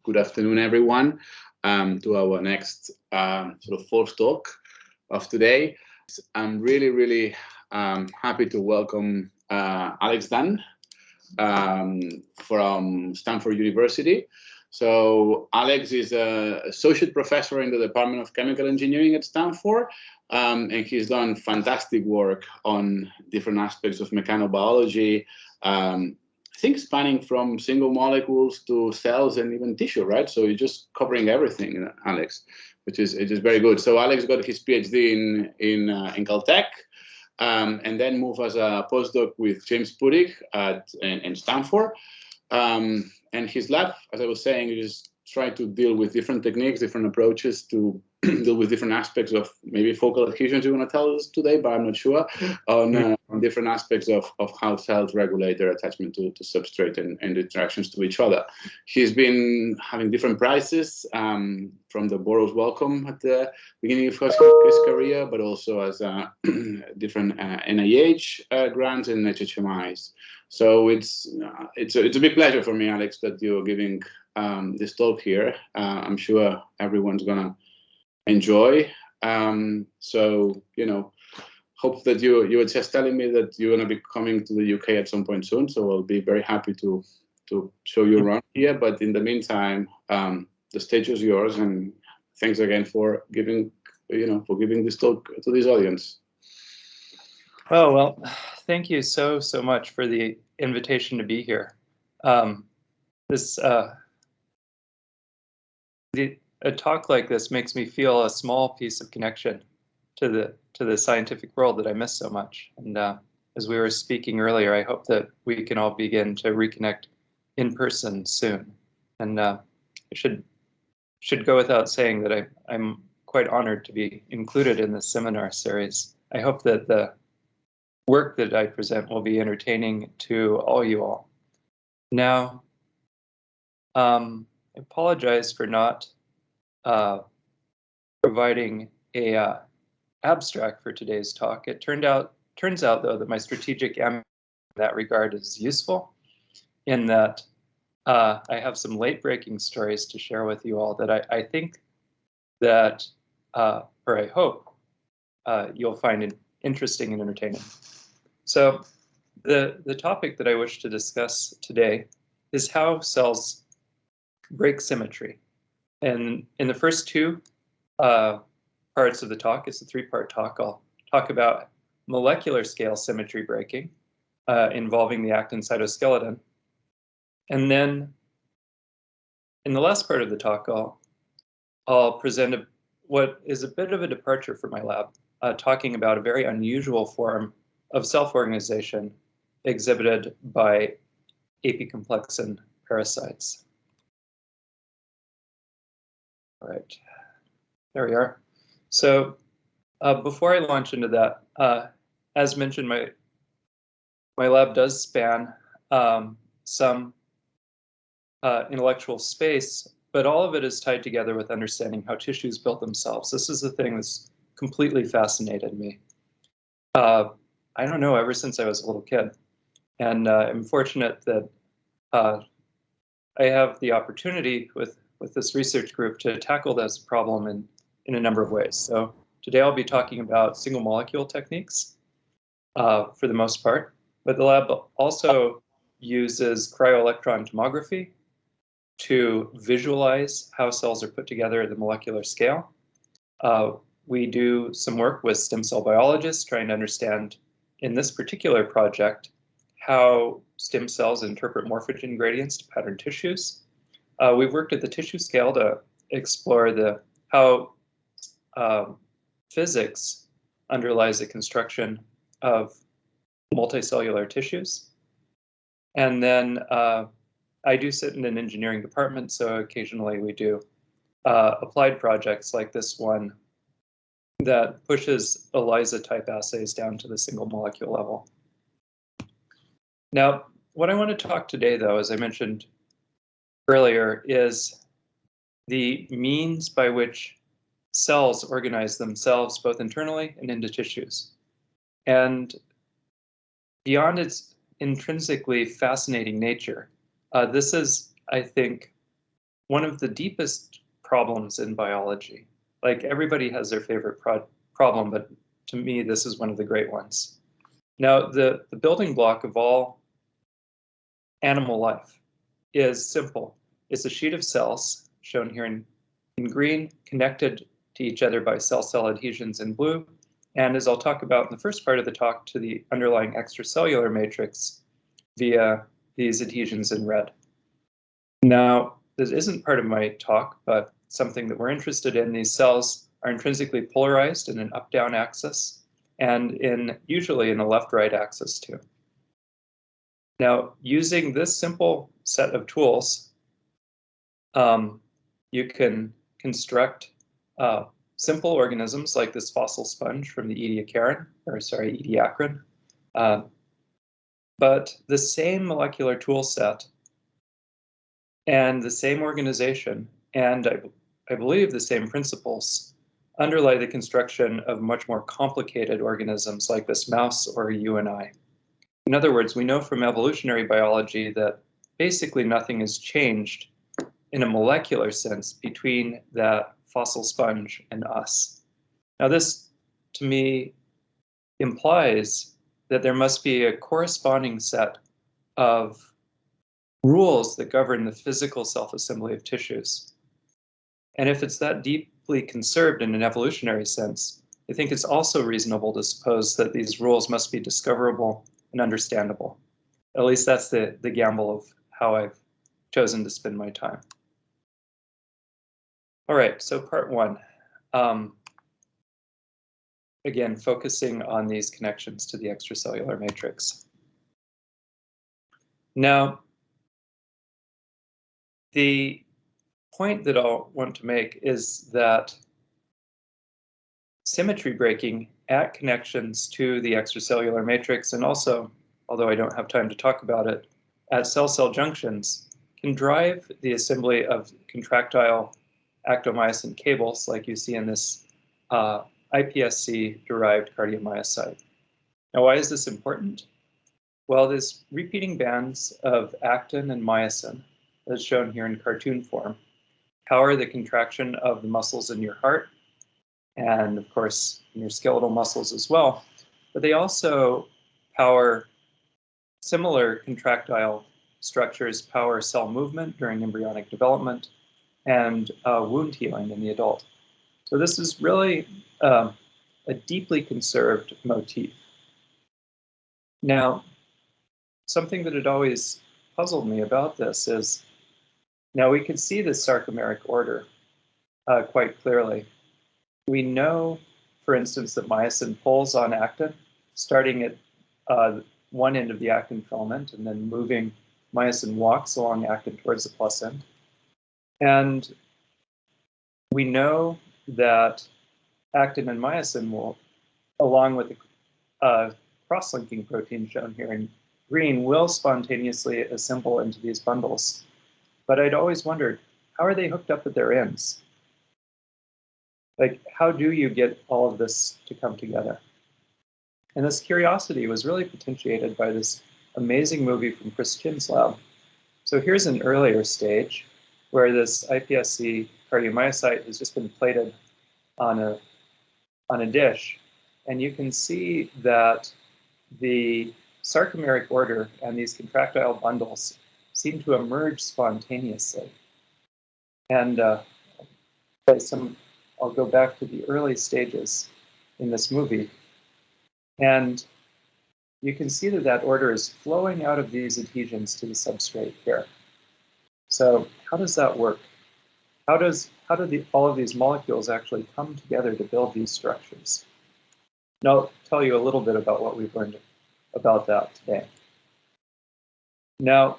good afternoon, everyone, to our next sort of fourth talk of today. I'm really happy to welcome Alex Dunn from Stanford University. So Alex is an associate professor in the Department of Chemical Engineering at Stanford, and he's done fantastic work on different aspects of mechanobiology, I think spanning from single molecules to cells and even tissue, right? So you're just covering everything, Alex, which is very good. So Alex got his PhD in Caltech, and then moved as a postdoc with James Pudig in Stanford. And his lab, as I was saying, is trying to deal with different techniques, different approaches to deal with different aspects of maybe focal adhesions you want to tell us today, but I'm not sure, on different aspects of how cells regulate their attachment to substrate and interactions to each other. He's been having different prizes from the Burroughs Wellcome at the beginning of his career, but also as different NIH grants and HHMIs. So it's a big pleasure for me, Alex, that you're giving this talk here. I'm sure everyone's gonna enjoy. So hope that you were just telling me that you're gonna be coming to the UK at some point soon. So I'll be very happy to show you around here. But in the meantime, the stage is yours, and thanks again for giving this talk to this audience. Oh, well, thank you so much for the invitation to be here. A talk like this makes me feel a small piece of connection to the scientific world that I miss so much. And as we were speaking earlier, I hope that we can all begin to reconnect in person soon. And it should go without saying that I'm quite honored to be included in this seminar series. I hope that the work that I present will be entertaining to all you all. Now, I apologize for not providing a abstract for today's talk. It turns out though that my strategic aim in that regard is useful, in that I have some late-breaking stories to share with you all that I think that, or I hope, you'll find interesting and entertaining. So the topic that I wish to discuss today is how cells break symmetry. And in the first two parts of the talk, it's a three-part talk, I'll talk about molecular scale symmetry breaking involving the actin cytoskeleton. And then in the last part of the talk, I'll present what is a bit of a departure for my lab, talking about a very unusual form of self-organization exhibited by apicomplexan parasites. All right, there we are. So before I launch into that, as mentioned, my lab does span some intellectual space, but all of it is tied together with understanding how tissues build themselves. This is the thing that's completely fascinated me. I don't know, ever since I was a little kid. And I'm fortunate that I have the opportunity with this research group to tackle this problem in a number of ways. So today I'll be talking about single molecule techniques for the most part, but the lab also uses cryo-electron tomography to visualize how cells are put together at the molecular scale. We do some work with stem cell biologists trying to understand, in this particular project, how stem cells interpret morphogen gradients to pattern tissues. We've worked at the tissue scale to explore how physics underlies the construction of multicellular tissues. And then I do sit in an engineering department, so occasionally we do applied projects like this one that pushes ELISA-type assays down to the single molecule level. Now, what I want to talk today, though, as I mentioned earlier, is the means by which cells organize themselves both internally and into tissues. And beyond its intrinsically fascinating nature, this is, I think, one of the deepest problems in biology. Like everybody has their favorite problem, but to me, this is one of the great ones. Now, the building block of all animal life is simple. It's a sheet of cells, shown here in green, connected to each other by cell-cell adhesions in blue, and as I'll talk about in the first part of the talk, to the underlying extracellular matrix via these adhesions in red. Now, this isn't part of my talk, but something that we're interested in. These cells are intrinsically polarized in an up-down axis and usually in a left-right axis too. Now, using this simple set of tools, you can construct simple organisms like this fossil sponge from the Ediacaran. But the same molecular tool set and the same organization, and I believe the same principles, underlie the construction of much more complicated organisms like this mouse or you and I. In other words, we know from evolutionary biology that basically nothing has changed in a molecular sense between that fossil sponge and us. Now this, to me, implies that there must be a corresponding set of rules that govern the physical self-assembly of tissues. And if it's that deeply conserved in an evolutionary sense, I think it's also reasonable to suppose that these rules must be discoverable and understandable. At least that's the gamble of how I've chosen to spend my time. All right, so part one. Again, focusing on these connections to the extracellular matrix. Now, the point that I'll want to make is that symmetry breaking at connections to the extracellular matrix, and also, although I don't have time to talk about it, at cell-cell junctions can drive the assembly of contractile actomyosin cables like you see in this iPSC-derived cardiomyocyte. Now, why is this important? Well, these repeating bands of actin and myosin, as shown here in cartoon form, power the contraction of the muscles in your heart, and of course, in your skeletal muscles as well. But they also power similar contractile structures, power cell movement during embryonic development, and wound healing in the adult. So this is really a deeply conserved motif. Now, something that had always puzzled me about this is, now we can see the sarcomeric order quite clearly. We know, for instance, that myosin pulls on actin, starting at one end of the actin filament and then moving, myosin walks along actin towards the plus end. And we know that actin and myosin will, along with the cross-linking protein shown here in green, will spontaneously assemble into these bundles. But I'd always wondered, how are they hooked up at their ends? Like, how do you get all of this to come together? And this curiosity was really potentiated by this amazing movie from Chris Chin's lab. So here's an earlier stage where this iPSC cardiomyocyte has just been plated on a dish. And you can see that the sarcomeric order and these contractile bundles seem to emerge spontaneously. And I'll go back to the early stages in this movie. And you can see that that order is flowing out of these adhesions to the substrate here. So how does that work? How do all of these molecules actually come together to build these structures? Now, I'll tell you a little bit about what we've learned about that today. Now,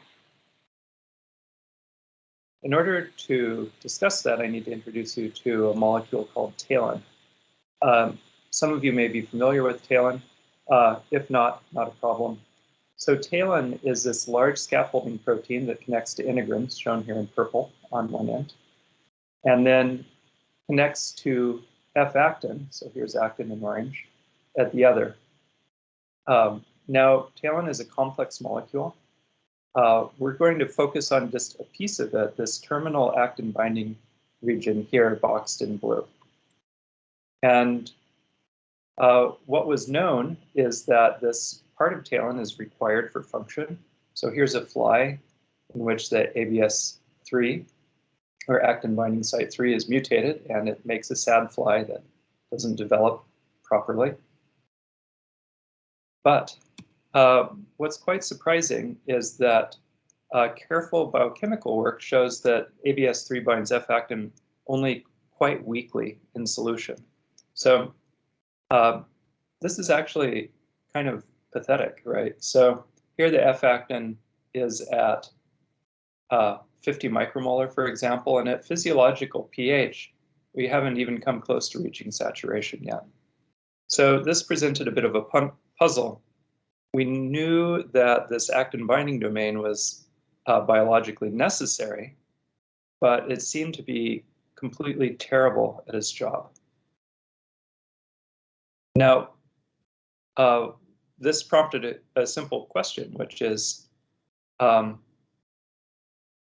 in order to discuss that, I need to introduce you to a molecule called talin. Some of you may be familiar with talin. If not a problem. So talin is this large scaffolding protein that connects to integrins, shown here in purple on one end, and then connects to F-actin, so here's actin in orange, at the other. Now, talin is a complex molecule, we're going to focus on just a piece of it, this terminal actin binding region here boxed in blue. And what was known is that this part of talin is required for function. So here's a fly in which the ABS3, or actin binding site 3, is mutated, and it makes a sad fly that doesn't develop properly. But what's quite surprising is that careful biochemical work shows that ABS3 binds F-actin only quite weakly in solution. So this is actually kind of pathetic, right? So here the F-actin is at 50 micromolar, for example, and at physiological pH, we haven't even come close to reaching saturation yet. So this presented a bit of a puzzle. We knew that this actin binding domain was biologically necessary, but it seemed to be completely terrible at its job. Now, this prompted a simple question, which is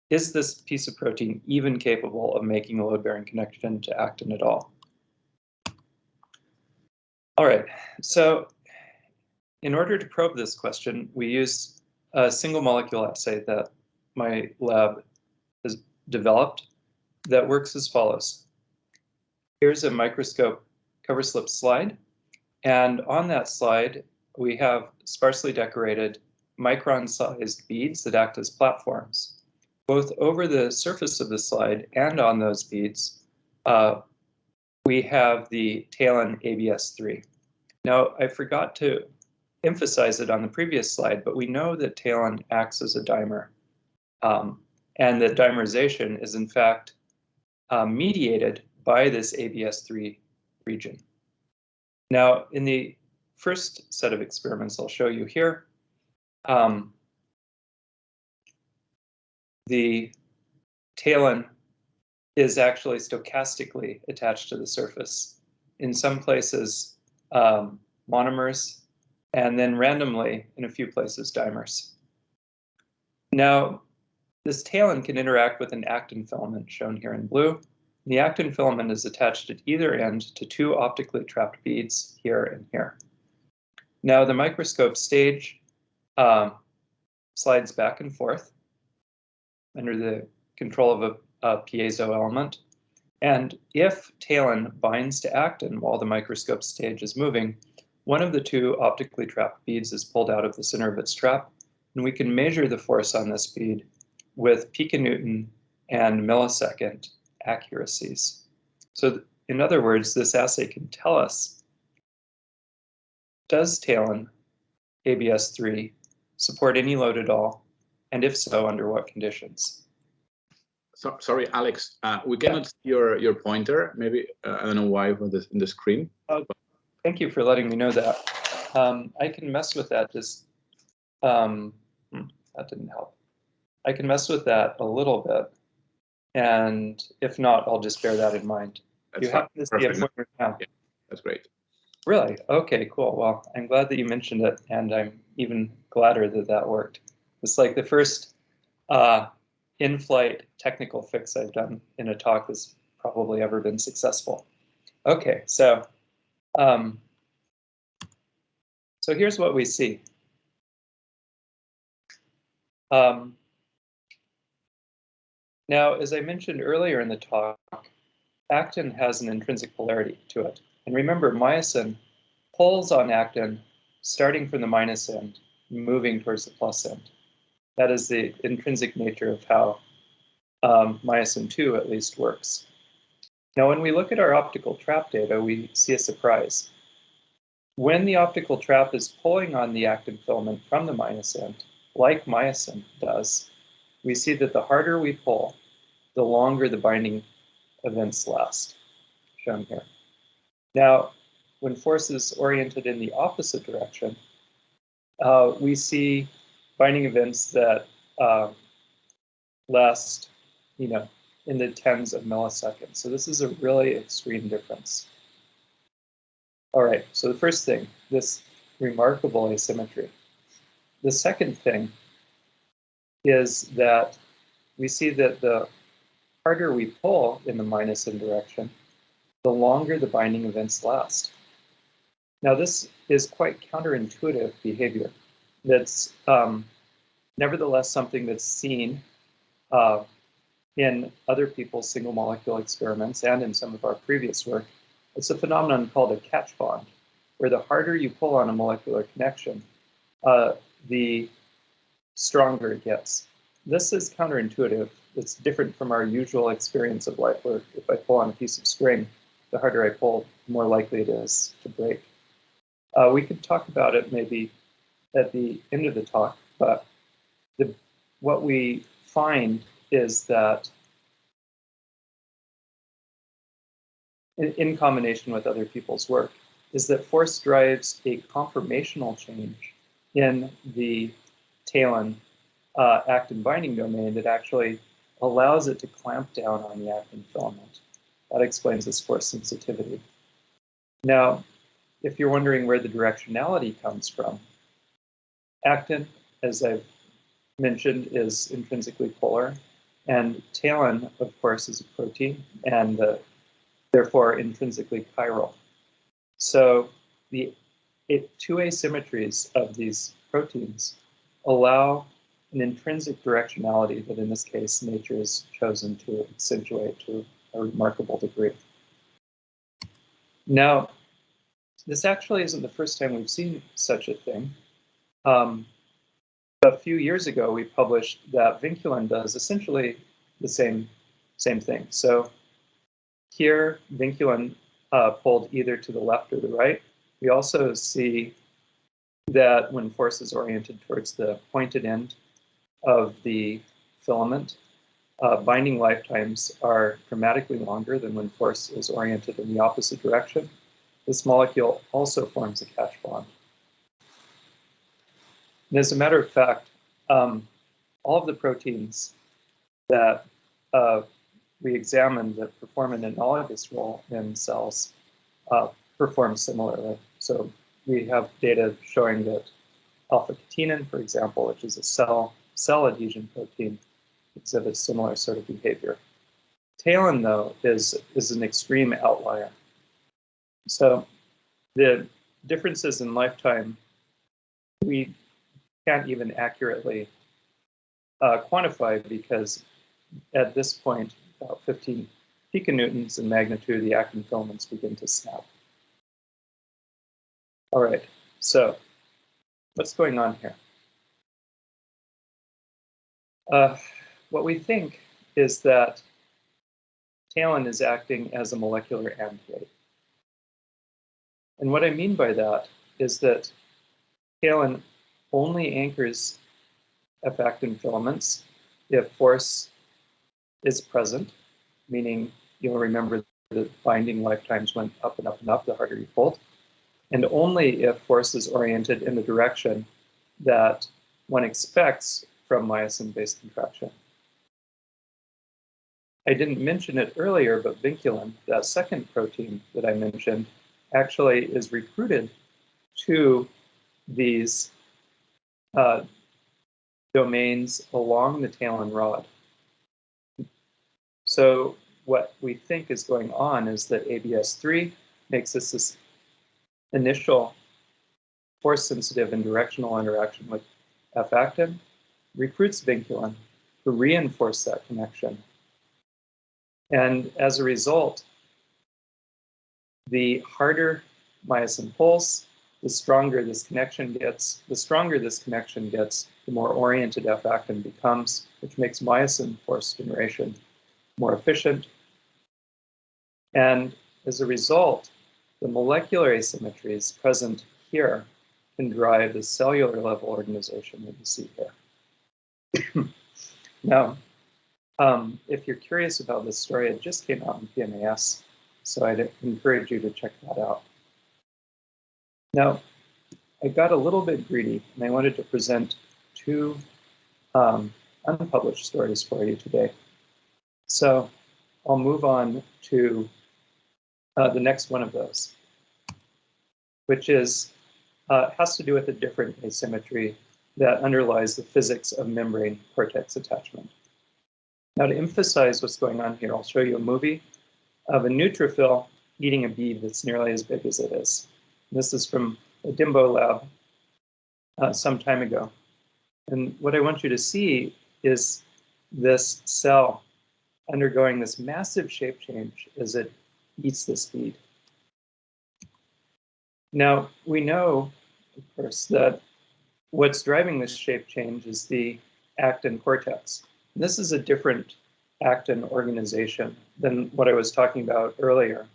this piece of protein even capable of making a load-bearing connection to actin at all? All right, so in order to probe this question, we use a single molecule assay that my lab has developed that works as follows. Here's a microscope cover slip slide, and on that slide, we have sparsely decorated micron-sized beads that act as platforms. Both over the surface of the slide and on those beads, we have the talin ABS3. Now, I forgot to emphasize it on the previous slide, but we know that talin acts as a dimer, and that dimerization is in fact mediated by this ABS3 region. Now, in the first set of experiments I'll show you here, the talin is actually stochastically attached to the surface. In some places, monomers, and then randomly, in a few places, dimers. Now, this talin can interact with an actin filament, shown here in blue. The actin filament is attached at either end to two optically trapped beads, here and here. Now, the microscope stage slides back and forth under the control of a piezo element. And if talin binds to actin while the microscope stage is moving, one of the two optically trapped beads is pulled out of the center of its trap, and we can measure the force on this bead with piconewton and millisecond accuracies. So in other words, this assay can tell us, does talin ABS3 support any load at all? And if so, under what conditions? So, sorry, Alex, we cannot see your pointer. Maybe, I don't know why, for this in the screen. Thank you for letting me know that. I can mess with that, just, that didn't help. I can mess with that a little bit, and if not, I'll just bear that in mind. That's you have this the pointer now. Yeah, that's great. Really? Okay, cool. Well, I'm glad that you mentioned it, and I'm even gladder that that worked. It's like the first in-flight technical fix I've done in a talk that's probably ever been successful. Okay, so here's what we see. Now, as I mentioned earlier in the talk, actin has an intrinsic polarity to it. And remember, myosin pulls on actin starting from the minus end, moving towards the plus end. That is the intrinsic nature of how myosin 2 at least works. Now, when we look at our optical trap data, we see a surprise. When the optical trap is pulling on the actin filament from the minus end, like myosin does, we see that the harder we pull, the longer the binding events last, shown here. Now, when force is oriented in the opposite direction, we see binding events that last, in the tens of milliseconds. So this is a really extreme difference. All right, so the first thing, this remarkable asymmetry. The second thing is that we see that the harder we pull in the minus in direction, the longer the binding events last. Now, this is quite counterintuitive behavior. That's nevertheless something that's seen in other people's single molecule experiments and in some of our previous work. It's a phenomenon called a catch bond, where the harder you pull on a molecular connection, the stronger it gets. This is counterintuitive. It's different from our usual experience of life, where if I pull on a piece of string, the harder I pull, the more likely it is to break. We could talk about it maybe at the end of the talk, but what we find is that in combination with other people's work, is that force drives a conformational change in the talon actin binding domain that actually allows it to clamp down on the actin filament. That explains this force sensitivity. Now, if you're wondering where the directionality comes from, actin, as I've mentioned, is intrinsically polar, and talon, of course, is a protein, and therefore intrinsically chiral. So the two asymmetries of these proteins allow an intrinsic directionality that in this case nature has chosen to accentuate to a remarkable degree. Now, this actually isn't the first time we've seen such a thing. A few years ago, we published that vinculin does essentially the same thing. So here, vinculin pulled either to the left or the right. We also see that when force is oriented towards the pointed end of the filament, binding lifetimes are dramatically longer than when force is oriented in the opposite direction. This molecule also forms a catch bond. And as a matter of fact, all of the proteins that we examined that perform an analogous role in cells perform similarly. So we have data showing that alpha-catenin, for example, which is a cell adhesion protein, exhibits similar sort of behavior. Talon, though, is an extreme outlier. So the differences in lifetime, we can't even accurately quantify, because at this point, about 15 piconewtons in magnitude, the actin filaments begin to snap. All right, so what's going on here? What we think is that talon is acting as a molecular antiate. And what I mean by that is that talon only anchors F-actin filaments if force is present, meaning you'll remember the binding lifetimes went up and up and up the harder you pulled, and only if force is oriented in the direction that one expects from myosin-based contraction. I didn't mention it earlier, but vinculin, that second protein that I mentioned, actually is recruited to these domains along the talon rod. So what we think is going on is that ABS3 makes this initial force-sensitive and directional interaction with F-actin, recruits vinculin to reinforce that connection. And as a result, the harder myosin pulls, the stronger this connection gets. The stronger this connection gets, the more oriented F-actin becomes, which makes myosin force generation more efficient. And as a result, the molecular asymmetries present here can drive the cellular level organization that you see here. Now, if you're curious about this story, it just came out in PNAS, so I'd encourage you to check that out. Now, I got a little bit greedy, and I wanted to present two unpublished stories for you today. So I'll move on to the next one of those, which is has to do with a different asymmetry that underlies the physics of membrane cortex attachment. Now, to emphasize what's going on here, I'll show you a movie of a neutrophil eating a bead that's nearly as big as it is. This is from a Dimbo lab some time ago. And what I want you to see is this cell undergoing this massive shape change as it eats this bead. Now, we know, of course, that what's driving this shape change is the actin cortex. And this is a different actin organization than what I was talking about earlier.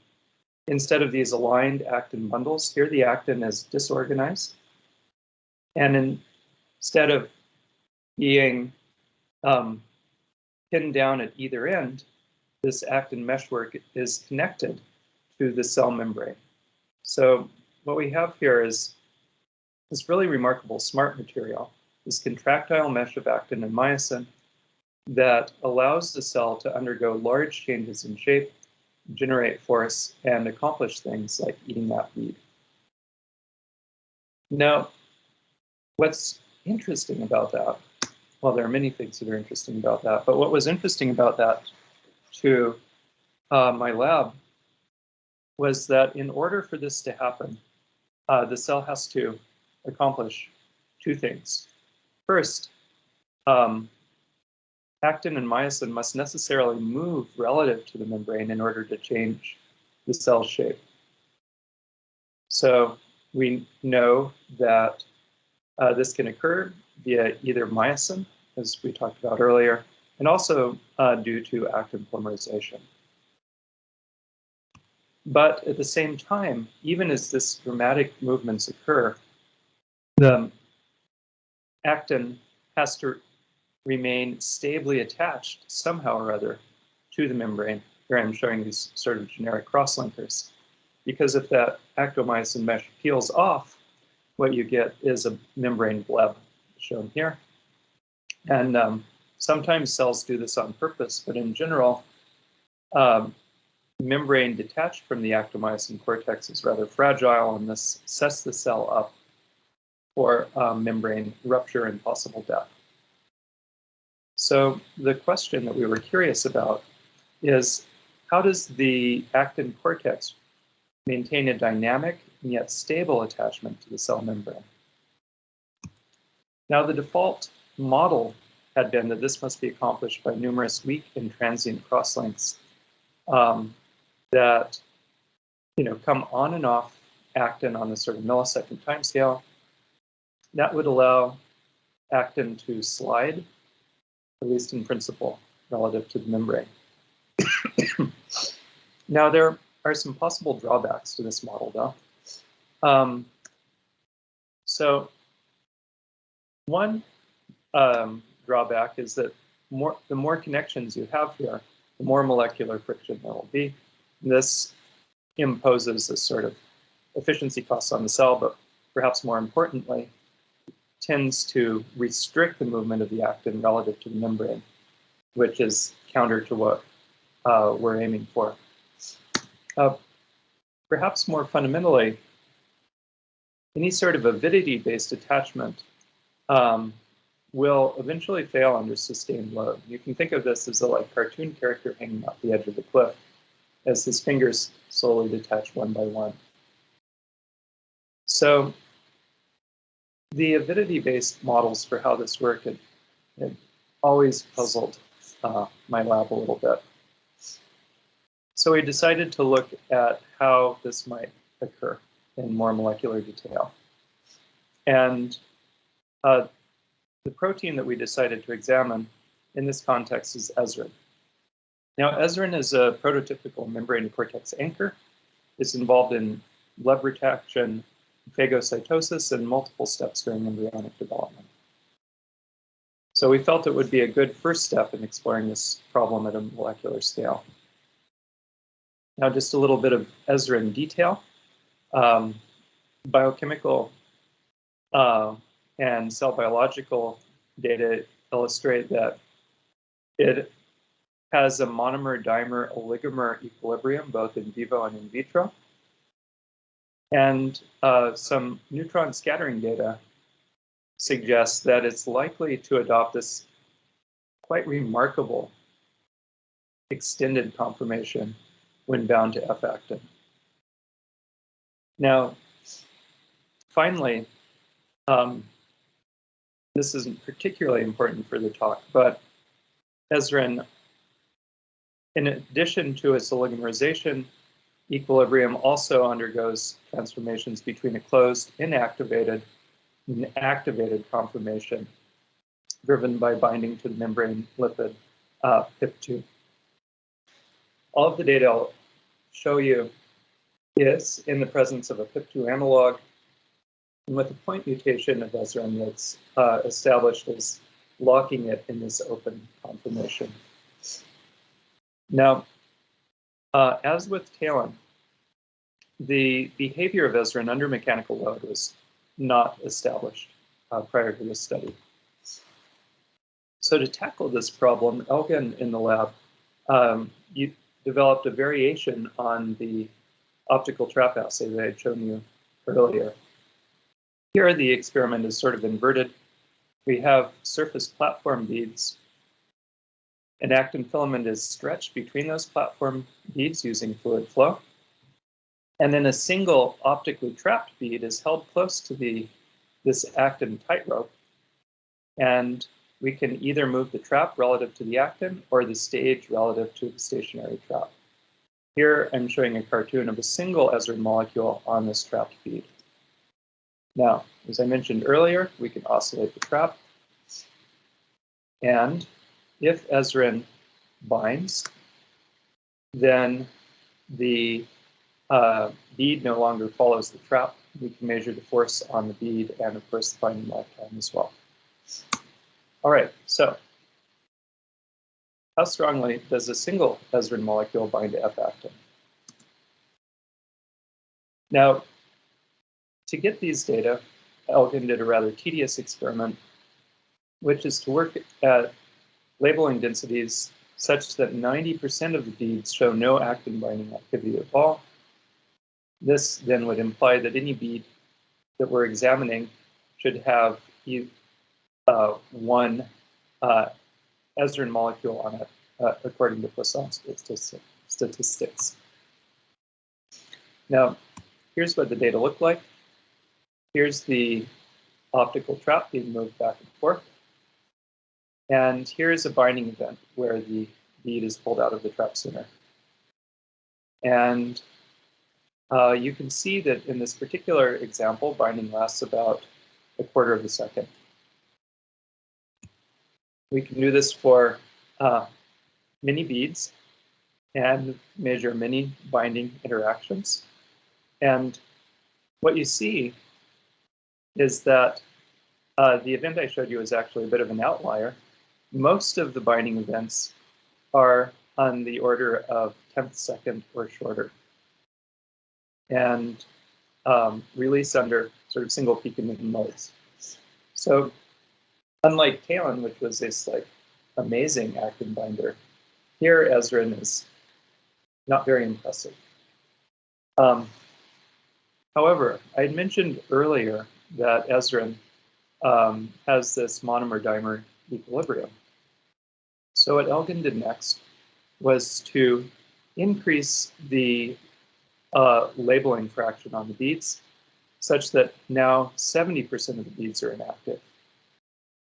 Instead of these aligned actin bundles, here the actin is disorganized. And instead of being pinned down at either end, this actin meshwork is connected to the cell membrane. So what we have here is this really remarkable smart material, this contractile mesh of actin and myosin that allows the cell to undergo large changes in shape, generate force, and accomplish things like eating that bead. Now, what's interesting about that, well, there are many things that are interesting about that, but what was interesting about that to my lab was that in order for this to happen, the cell has to accomplish two things. First, actin and myosin must necessarily move relative to the membrane in order to change the cell shape. So we know that this can occur via either myosin, as we talked about earlier, and also due to actin polymerization. But at the same time, even as this dramatic movements occur, the actin has to remain stably attached somehow or other to the membrane. Here I'm showing these sort of generic cross-linkers. Because if that actomyosin mesh peels off, what you get is a membrane bleb, shown here. And sometimes cells do this on purpose, but in general, membrane detached from the actomyosin cortex is rather fragile, and this sets the cell up for membrane rupture and possible death. So the question that we were curious about is, how does the actin cortex maintain a dynamic and yet stable attachment to the cell membrane? Now, the default model had been that this must be accomplished by numerous weak and transient crosslinks that come on and off actin on a sort of millisecond timescale. That would allow actin to slide, at least in principle, relative to the membrane. Now, there are some possible drawbacks to this model, though. So one drawback is that the more connections you have here, the more molecular friction there will be. This imposes a sort of efficiency costs on the cell, but perhaps more importantly, tends to restrict the movement of the actin relative to the membrane, which is counter to what we're aiming for. Perhaps more fundamentally, any sort of avidity-based attachment will eventually fail under sustained load. You can think of this as a cartoon character hanging off the edge of the cliff as his fingers slowly detach one by one. So the avidity-based models for how this worked had always puzzled my lab a little bit. So we decided to look at how this might occur in more molecular detail. And the protein that we decided to examine in this context is ezrin. Now, ezrin is a prototypical membrane cortex anchor. It's involved in blood retraction, phagocytosis, and multiple steps during embryonic development. So we felt it would be a good first step in exploring this problem at a molecular scale. Now, just a little bit of ezrin detail. Biochemical and cell biological data illustrate that it has a monomer-dimer oligomer equilibrium, both in vivo and in vitro. And some neutron scattering data suggests that it's likely to adopt this quite remarkable extended conformation when bound to F-actin. Now, finally, this isn't particularly important for the talk, but ezrin, in addition to its oligomerization, equilibrium also undergoes transformations between a closed, inactivated, and activated conformation driven by binding to the membrane lipid PIP2. All of the data I'll show you is in the presence of a PIP2 analog and with a point mutation of ezrin that's established as locking it in this open conformation. Now, as with talin, the behavior of ezrin under mechanical load was not established prior to this study. So to tackle this problem, Elgin in the lab developed a variation on the optical trap assay that I had shown you earlier. Here the experiment is sort of inverted. We have surface platform beads. An actin filament is stretched between those platform beads using fluid flow. And then a single optically trapped bead is held close to this actin tightrope. And we can either move the trap relative to the actin or the stage relative to the stationary trap. Here I'm showing a cartoon of a single ezrin molecule on this trapped bead. Now, as I mentioned earlier, we can oscillate the trap. And if ezrin binds, then the bead no longer follows the trap. We can measure the force on the bead and, of course, the binding lifetime as well. All right, so how strongly does a single ezrin molecule bind to F-actin? Now, to get these data, Elgin did a rather tedious experiment, which is to work at labeling densities such that 90% of the beads show no actin binding activity at all. This then would imply that any bead that we're examining should have one ezrin molecule on it, according to Poisson statistics. Now, here's what the data look like. Here's the optical trap being moved back and forth. And here's a binding event where the bead is pulled out of the trap center. And you can see that in this particular example, binding lasts about a quarter of a second. We can do this for many beads and measure many binding interactions. And what you see is that the event I showed you is actually a bit of an outlier. Most of the binding events are on the order of 10th second or shorter, and release under sort of single peak emitting modes. So unlike talin, which was this like amazing actin binder, here ezrin is not very impressive. However, I had mentioned earlier that ezrin has this monomer-dimer equilibrium. So what Elgin did next was to increase the labeling fraction on the beads such that now 70% of the beads are inactive.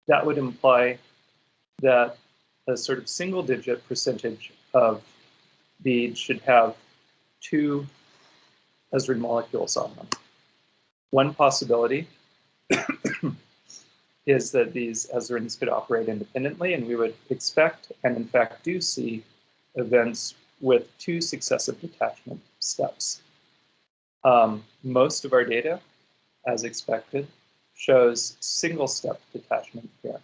That would imply that a sort of single-digit percentage of beads should have 2 ezrin molecules on them. One possibility is that these ezrins could operate independently, and we would expect, and in fact do see, events with 2 successive detachment steps. Most of our data, as expected, shows single-step detachment here.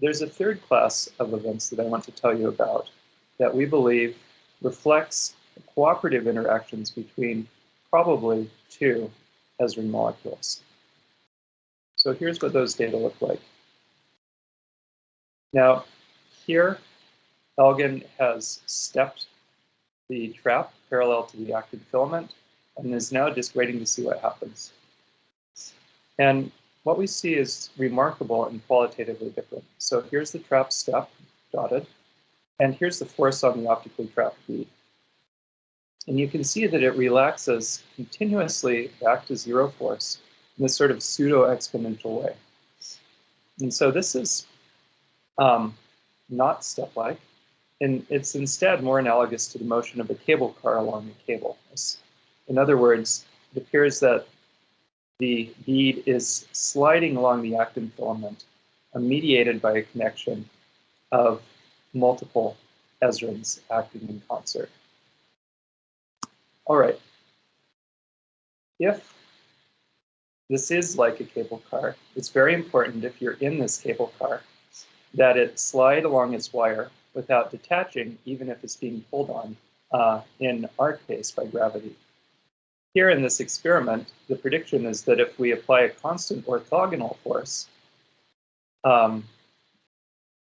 There's a third class of events that I want to tell you about that we believe reflects cooperative interactions between probably 2 ezrin molecules. So here's what those data look like. Now, here, Elgin has stepped the trap parallel to the actin filament and is now just waiting to see what happens. And what we see is remarkable and qualitatively different. So here's the trap step, dotted, and here's the force on the optically trapped bead. And you can see that it relaxes continuously back to zero force in this sort of pseudo-exponential way. And so this is not step-like, and it's instead more analogous to the motion of a cable car along a cable. In other words, it appears that the bead is sliding along the actin filament, mediated by a connection of multiple ezrins acting in concert. All right. If this is like a cable car, it's very important if you're in this cable car that it slide along its wire without detaching, even if it's being pulled on, in our case, by gravity. Here in this experiment, the prediction is that if we apply a constant orthogonal force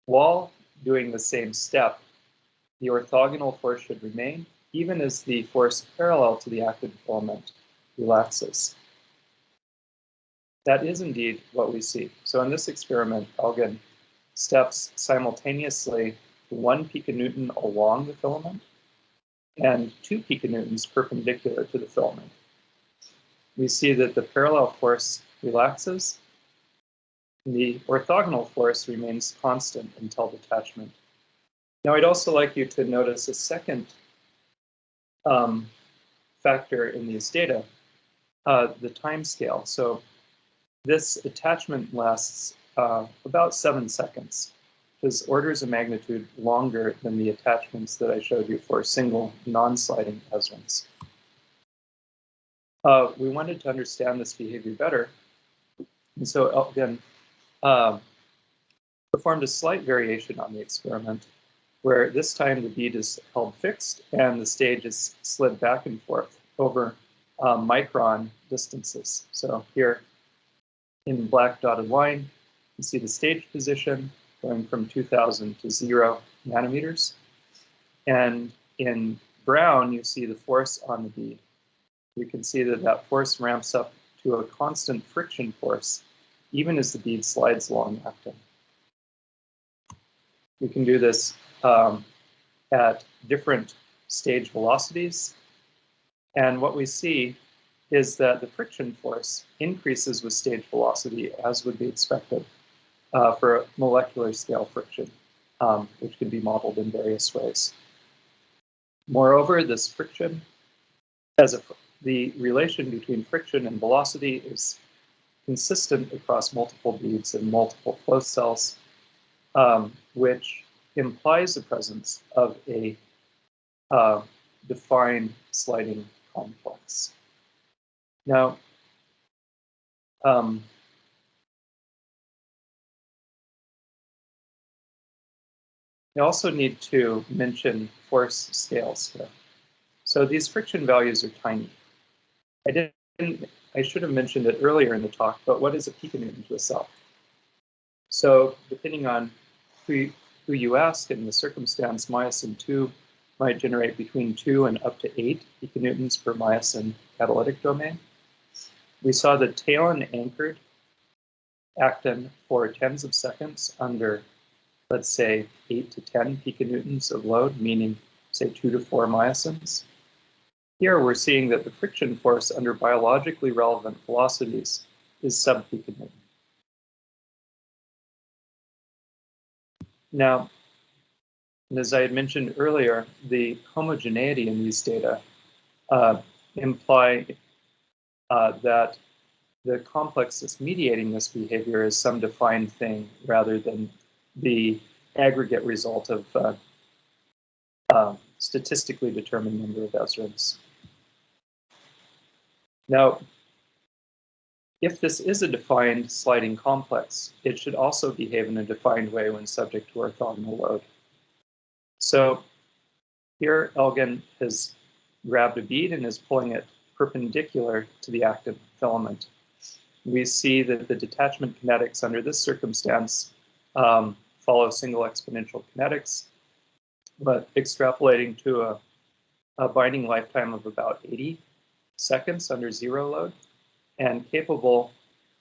while doing the same step, the orthogonal force should remain, even as the force parallel to the actin filament relaxes. That is indeed what we see. So in this experiment, Elgin steps simultaneously 1 piconewton along the filament and 2 piconewtons perpendicular to the filament. We see that the parallel force relaxes, and the orthogonal force remains constant until detachment. Now, I'd also like you to notice a second factor in these data, the time scale. So this attachment lasts about 7 seconds, which is orders of magnitude longer than the attachments that I showed you for single non-sliding ezrins. We wanted to understand this behavior better, and so Elgin performed a slight variation on the experiment, where this time the bead is held fixed and the stage is slid back and forth over micron distances. So here in black dotted line, you see the stage position going from 2000 to 0 nanometers. And in brown, you see the force on the bead. You can see that that force ramps up to a constant friction force, even as the bead slides along actin. We can do this at different stage velocities. And what we see is that the friction force increases with stage velocity, as would be expected for molecular scale friction, which can be modeled in various ways. Moreover, this friction, the relation between friction and velocity is consistent across multiple beads and multiple flow cells, which implies the presence of a defined sliding complex. Now, I also need to mention force scales here. So these friction values are tiny. I should have mentioned it earlier in the talk, but what is a piconewton to a cell? So depending on who you ask in the circumstance, myosin 2 might generate between 2 and up to 8 piconewtons per myosin catalytic domain. We saw the talon anchored actin for tens of seconds under, let's say, 8 to 10 piconewtons of load, meaning, say, 2 to 4 myosins. Here we're seeing that the friction force under biologically relevant velocities is sub-piconewton. Now, and as I had mentioned earlier, the homogeneity in these data imply that the complex that's mediating this behavior is some defined thing rather than the aggregate result of statistically determined number of ezrins. Now, if this is a defined sliding complex, it should also behave in a defined way when subject to orthogonal load. So here, Elgin has grabbed a bead and is pulling it perpendicular to the actin filament. We see that the detachment kinetics under this circumstance follow single exponential kinetics, but extrapolating to a binding lifetime of about 80 seconds under zero load, and capable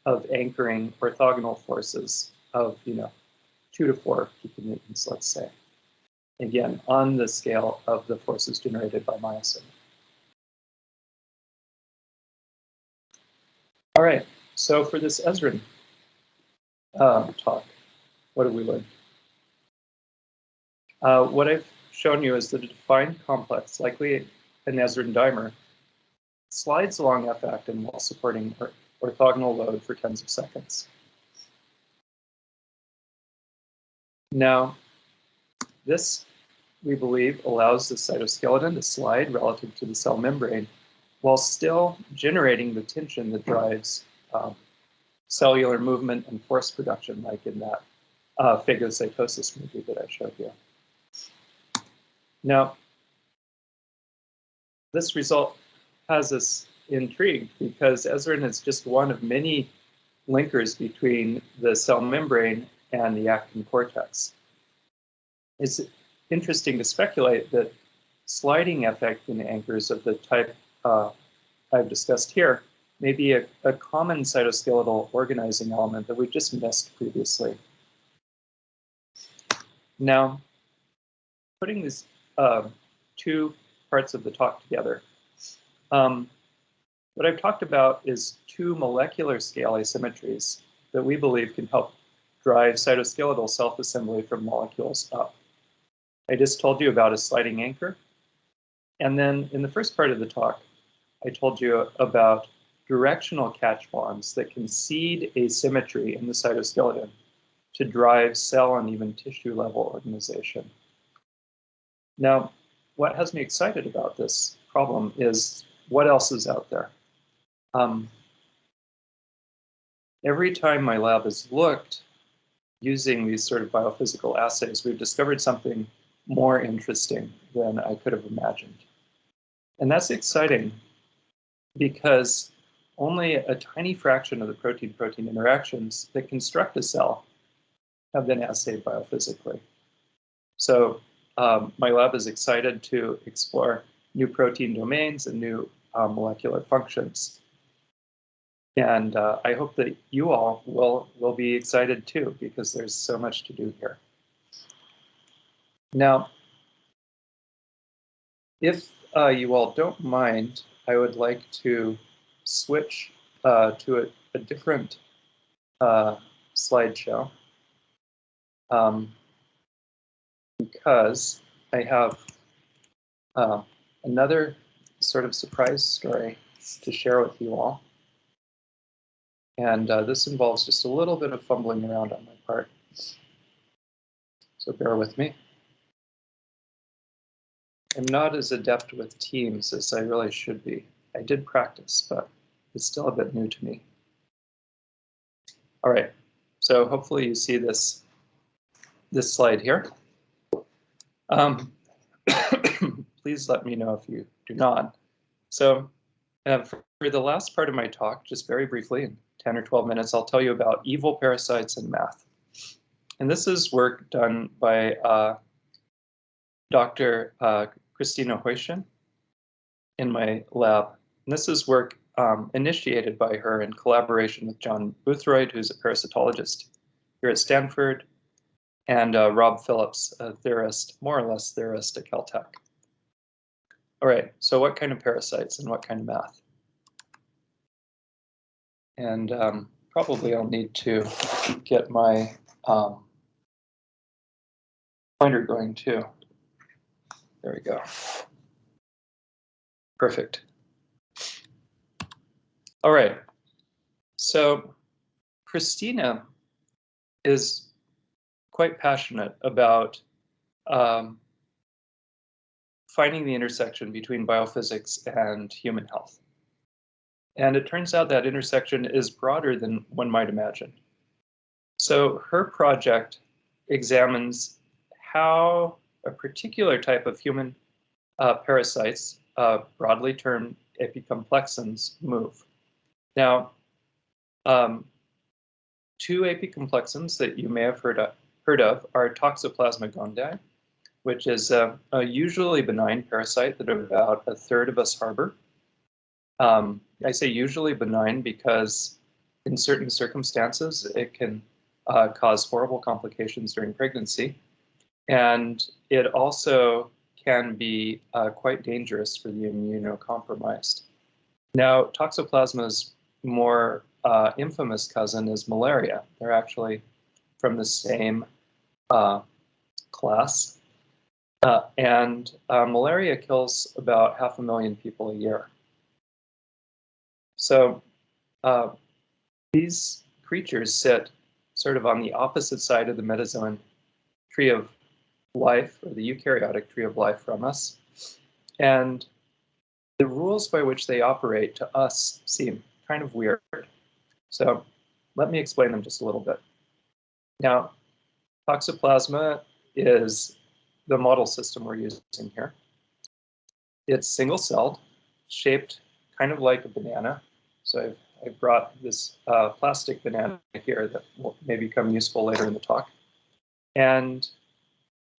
of anchoring orthogonal forces of 2 to 4 piconewtons, let's say. Again, on the scale of the forces generated by myosin. All right, so for this Ezrin talk, what have we learned? What I've shown you is that a defined complex, likely an Ezrin dimer, slides along F actin while supporting orthogonal load for tens of seconds. Now, this, we believe, allows the cytoskeleton to slide relative to the cell membrane while still generating the tension that drives cellular movement and force production, like in that phagocytosis movie that I showed you. Now, this result has us intrigued because Ezrin is just one of many linkers between the cell membrane and the actin cortex. It's interesting to speculate that sliding F actin anchors of the type I've discussed here may be a common cytoskeletal organizing element that we've just missed previously. Now, putting these two parts of the talk together, what I've talked about is two molecular scale asymmetries that we believe can help drive cytoskeletal self-assembly from molecules up. I just told you about a sliding anchor. And then in the first part of the talk, I told you about directional catch bonds that can seed asymmetry in the cytoskeleton to drive cell and even tissue level organization. Now, what has me excited about this problem is what else is out there. Every time my lab has looked using these sort of biophysical assays, we've discovered something more interesting than I could have imagined. And that's exciting because only a tiny fraction of the protein-protein interactions that construct a cell have been assayed biophysically. So my lab is excited to explore new protein domains and new molecular functions. And I hope that you all will be excited too, because there's so much to do here. Now, if you all don't mind, I would like to switch to a different slideshow because I have another sort of surprise story to share with you all. And this involves just a little bit of fumbling around on my part. So bear with me. I'm not as adept with Teams as I really should be. I did practice, but it's still a bit new to me. All right, so hopefully you see this slide here. Please let me know if you do not. So for the last part of my talk, just very briefly, in 10 or 12 minutes, I'll tell you about evil parasites and math. And this is work done by Dr. Christina Heuschen in my lab. And this is work initiated by her in collaboration with John Boothroyd, who's a parasitologist here at Stanford, and Rob Phillips, a theorist, more or less theorist at Caltech. All right, so what kind of parasites and what kind of math? And probably I'll need to get my pointer going too. There we go. Perfect. All right, so Christina is quite passionate about finding the intersection between biophysics and human health. And it turns out that intersection is broader than one might imagine. So her project examines how a particular type of human parasites, broadly termed epicomplexans, move. Now, two epicomplexans that you may have heard of are Toxoplasma gondii, which is a usually benign parasite that about a third of us harbor. I say usually benign because In certain circumstances, it can cause horrible complications during pregnancy. And it also can be quite dangerous for the immunocompromised. Now, Toxoplasma's more infamous cousin is malaria. They're actually from the same class. And malaria kills about 500,000 people a year. So these creatures sit sort of on the opposite side of the metazoan tree of life, or the eukaryotic tree of life from us. And the rules by which they operate to us seem kind of weird. So let me explain them just a little bit. Now, Toxoplasma is the model system we're using here. It's single-celled, shaped kind of like a banana. So I've brought this plastic banana here that may become useful later in the talk. And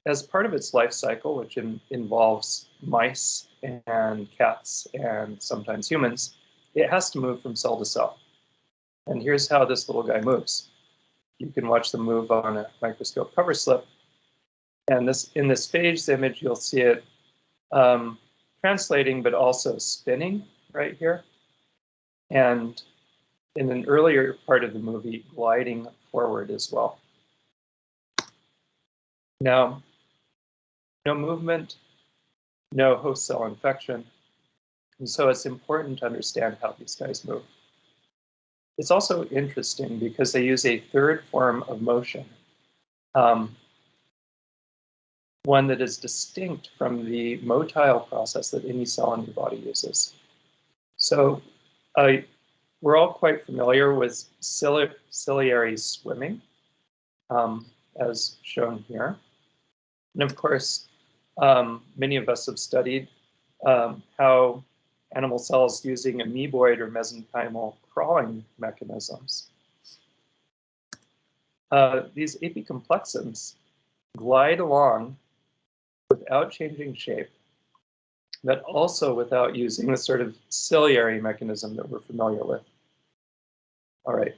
as part of its life cycle, which involves mice and cats and sometimes humans, it has to move from cell to cell. And here's how this little guy moves. You can watch them move on a microscope cover slip. And in this phased image, you'll see it translating, but also spinning right here. And in an earlier part of the movie, gliding forward as well. Now, no movement, no host cell infection. And so it's important to understand how these guys move. It's also interesting because they use a third form of motion, one that is distinct from the motile process that any cell in your body uses. So we're all quite familiar with ciliary swimming, as shown here. And of course, many of us have studied how animal cells using amoeboid or mesenchymal crawling mechanisms. These apicomplexans glide along without changing shape, but also without using the sort of ciliary mechanism that we're familiar with. All right,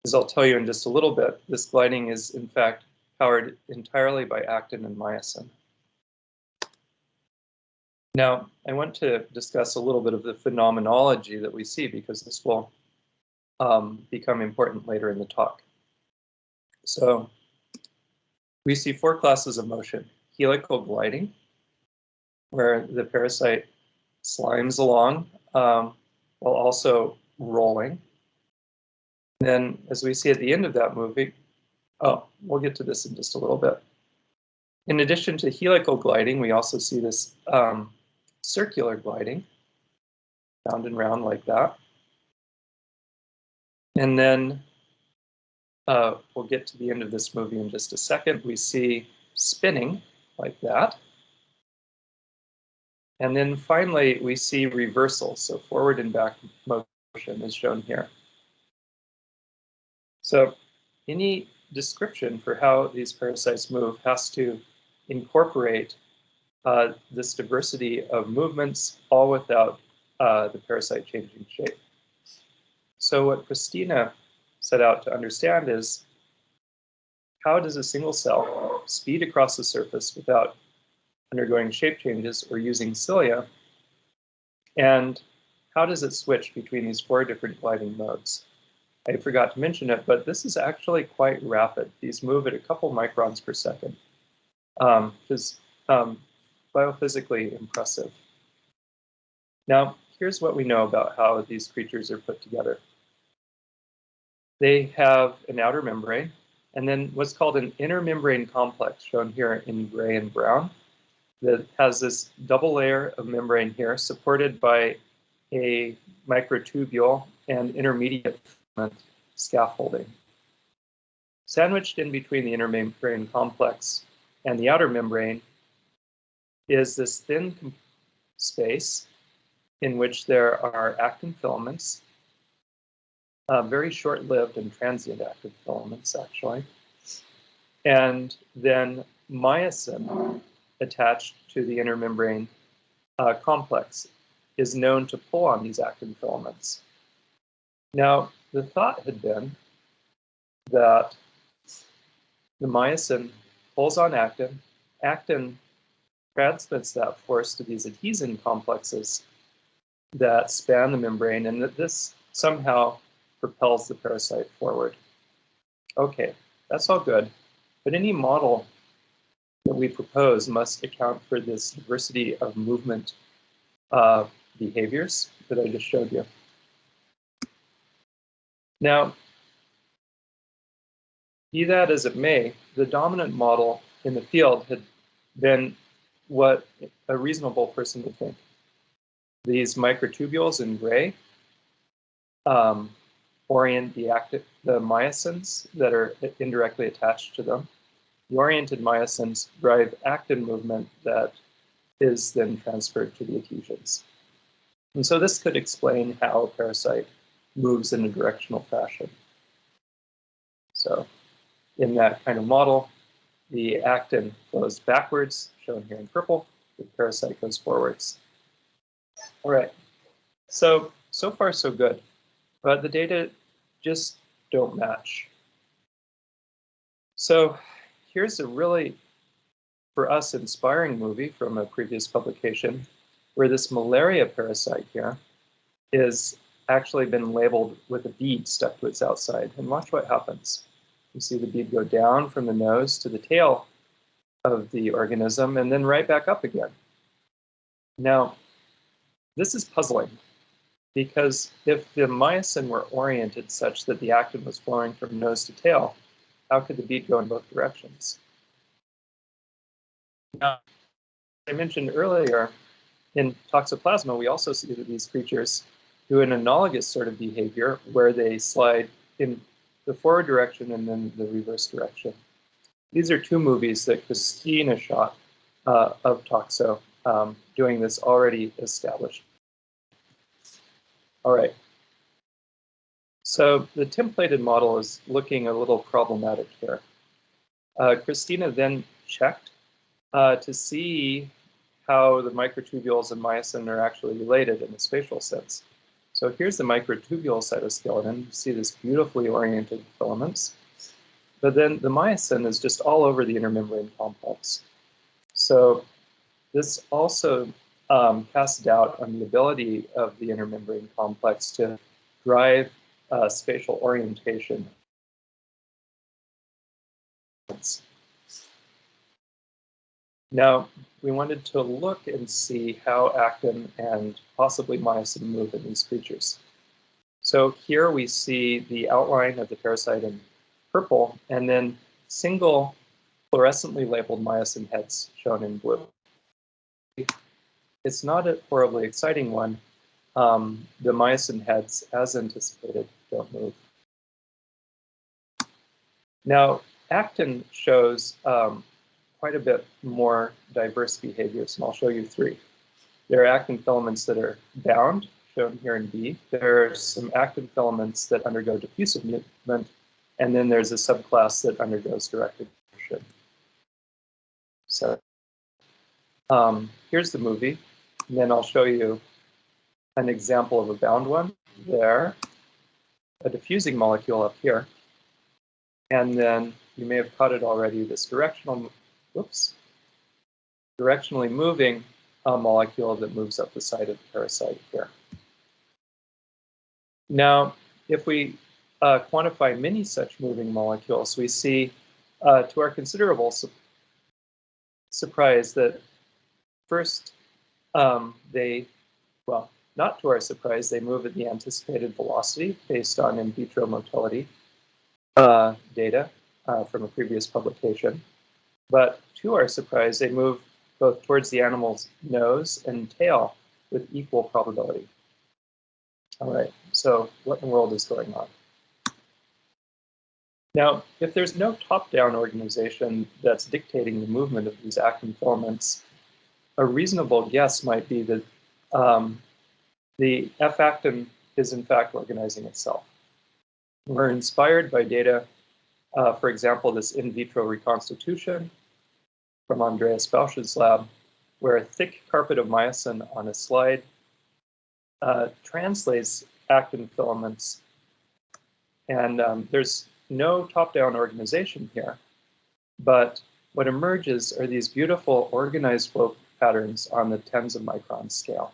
as I'll tell you in just a little bit, this gliding is in fact powered entirely by actin and myosin. Now, I want to discuss a little bit of the phenomenology that we see, because this will become important later in the talk. So we see 4 classes of motion: helical gliding, where the parasite slimes along while also rolling. Then, as we see at the end of that movie, we'll get to this in just a little bit. In addition to helical gliding, we also see this circular gliding, round and round like that. And then we'll get to the end of this movie in just a second. We see spinning like that. And then finally, we see reversal, so forward and back motion is shown here. So any description for how these parasites move has to incorporate this diversity of movements, all without the parasite changing shape. So what Christina set out to understand is, how does a single cell speed across the surface without undergoing shape changes or using cilia? And how does it switch between these 4 different gliding modes? I forgot to mention it, but this is actually quite rapid. These move at a couple microns per second, which is biophysically impressive. Now, here's what we know about how these creatures are put together. They have an outer membrane, and then what's called an inner membrane complex, shown here in gray and brown, that has this double layer of membrane here, supported by a microtubule and intermediate filament scaffolding. Sandwiched in between the inner membrane complex and the outer membrane is this thin space in which there are actin filaments, very short-lived and transient actin filaments, actually, and then myosin attached to the inner membrane complex is known to pull on these actin filaments. Now, the thought had been that the myosin pulls on actin, actin transmits that force to these adhesin complexes that span the membrane, and that this somehow propels the parasite forward. Okay, that's all good, but any model that we propose must account for this diversity of movement behaviors that I just showed you. Now, be that as it may, the dominant model in the field had been what a reasonable person would think. These microtubules in gray orient the myosins that are indirectly attached to them. The oriented myosins drive actin movement that is then transferred to the adhesions. And so this could explain how a parasite moves in a directional fashion. So in that kind of model, the actin flows backwards, shown here in purple, the parasite goes forwards. All right, so far so good, but the data just don't match. So here's a really, for us, inspiring movie from a previous publication where this malaria parasite here is actually been labeled with a bead stuck to its outside. And watch what happens. You see the bead go down from the nose to the tail of the organism and then right back up again. Now, this is puzzling because if the myosin were oriented such that the actin was flowing from nose to tail, how could the bead go in both directions? Now, as I mentioned earlier, in Toxoplasma, we also see that these creatures do an analogous sort of behavior where they slide in the forward direction and then the reverse direction. These are two movies that Christina shot of Toxo doing this already established. All right. So the templated model is looking a little problematic here. Christina then checked to see how the microtubules and myosin are actually related in a spatial sense. So here's the microtubule cytoskeleton. You see this beautifully oriented filaments. But then the myosin is just all over the intermembrane complex. So this also casts doubt on the ability of the intermembrane complex to drive spatial orientation. Now, we wanted to look and see how actin and possibly myosin move in these creatures. So here we see the outline of the parasite in purple, and then single fluorescently labeled myosin heads shown in blue. It's not a horribly exciting one. The myosin heads, as anticipated, don't move. Now, actin shows quite a bit more diverse behaviors, and I'll show you three. There are actin filaments that are bound, shown here in B. There are some actin filaments that undergo diffusive movement, and then there's a subclass that undergoes directed motion. So here's the movie, and then I'll show you an example of a bound one there, a diffusing molecule up here, and then you may have caught it already, this directionally moving molecule that moves up the side of the parasite here. Now, if we quantify many such moving molecules, we see, to our considerable surprise, that first not to our surprise, they move at the anticipated velocity based on in vitro motility data from a previous publication. But to our surprise, they move both towards the animal's nose and tail with equal probability. All right, so what in the world is going on? Now, if there's no top-down organization that's dictating the movement of these actin filaments, a reasonable guess might be that the F-actin is in fact organizing itself. We're inspired by data, for example, this in vitro reconstitution from Andreas Bausch's lab, where a thick carpet of myosin on a slide translates actin filaments And there's no top-down organization here, but what emerges are these beautiful organized flow patterns on the tens of micron scale.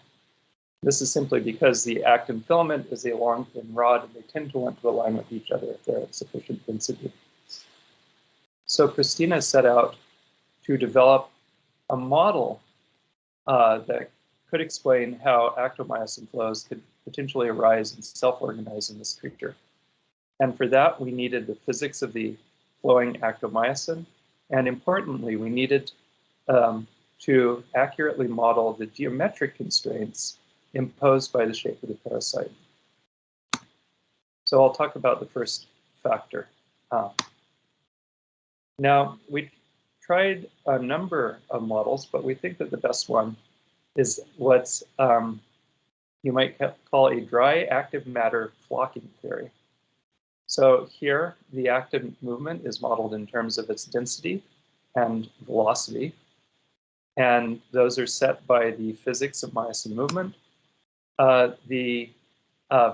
This is simply because the actin filament is a long, thin rod, and they tend to want to align with each other if they're at sufficient density. So Christina set out to develop a model that could explain how actomyosin flows could potentially arise and self-organize in this creature. And for that, we needed the physics of the flowing actomyosin. And importantly, we needed to accurately model the geometric constraints imposed by the shape of the parasite. So I'll talk about the first factor. Now, we tried a number of models, but we think that the best one is what's you might call a dry active matter flocking theory. So here, the actin movement is modeled in terms of its density and velocity, and those are set by the physics of myosin movement, the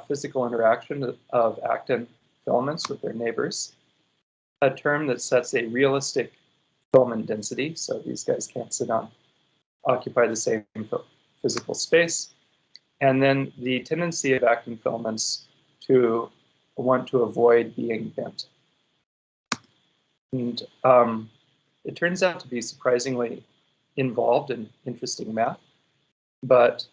physical interaction of actin filaments with their neighbors, a term that sets a realistic filament density, so these guys can't occupy the same physical space, and then the tendency of actin filaments to want to avoid being bent. And it turns out to be surprisingly involved and interesting math, but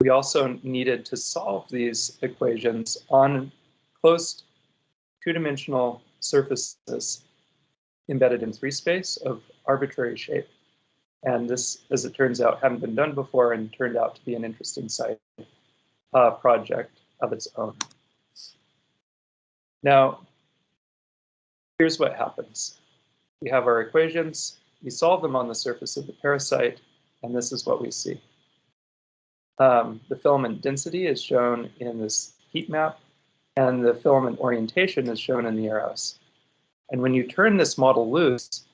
we also needed to solve these equations on closed two-dimensional surfaces embedded in 3 space of arbitrary shape. And this, as it turns out, hadn't been done before and turned out to be an interesting side project of its own. Now, here's what happens. We have our equations, we solve them on the surface of the parasite, and this is what we see. The filament density is shown in this heat map, and the filament orientation is shown in the arrows. And when you turn this model loose,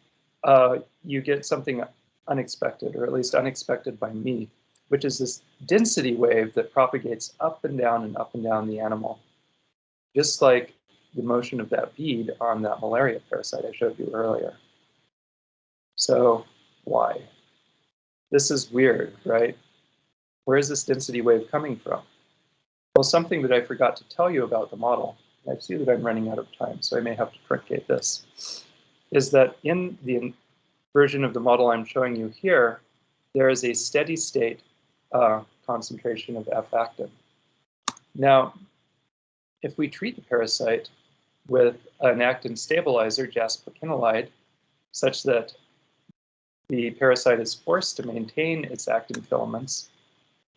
you get something unexpected, or at least unexpected by me, which is this density wave that propagates up and down the animal, just like the motion of that bead on that malaria parasite I showed you earlier. So why? This is weird, right? Where is this density wave coming from? Well, something that I forgot to tell you about the model, I see that I'm running out of time, so I may have to truncate this, is that in the version of the model I'm showing you here, there is a steady state concentration of F-actin. Now, if we treat the parasite with an actin stabilizer, jasperkinolide, such that the parasite is forced to maintain its actin filaments,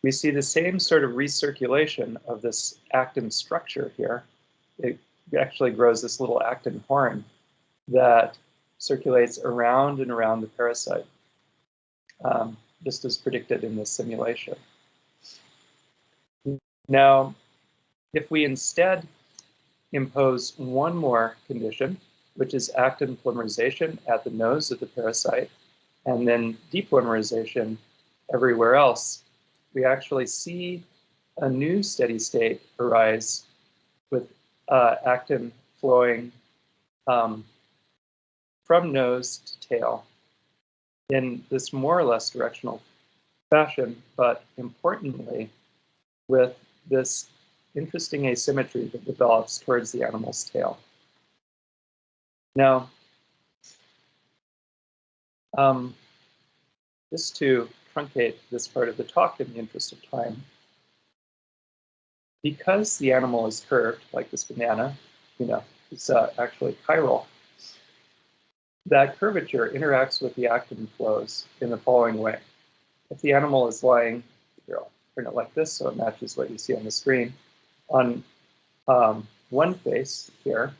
we see the same sort of recirculation of this actin structure here. It actually grows this little actin horn that circulates around and around the parasite, just as predicted in this simulation. Now, if we instead impose one more condition, which is actin polymerization at the nose of the parasite, and then depolymerization everywhere else, we actually see a new steady state arise with actin flowing from nose to tail in this more or less directional fashion, but importantly, with this interesting asymmetry that develops towards the animal's tail. Now, just to truncate this part of the talk in the interest of time, because the animal is curved, like this banana, it's actually chiral, that curvature interacts with the actin flows in the following way. If the animal is lying, here I'll turn it like this so it matches what you see on the screen, on one face here,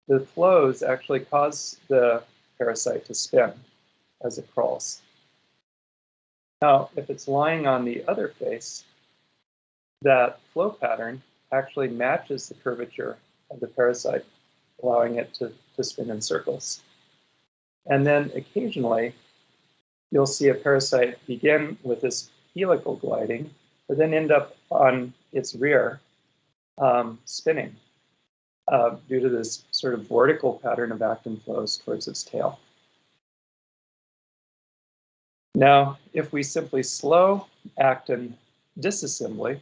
the flows actually cause the parasite to spin as it crawls. Now, if it's lying on the other face, that flow pattern actually matches the curvature of the parasite, allowing it to spin in circles. And then occasionally, you'll see a parasite begin with this helical gliding, but then end up on its rear spinning due to this sort of vortical pattern of actin flows towards its tail. Now, if we simply slow actin disassembly,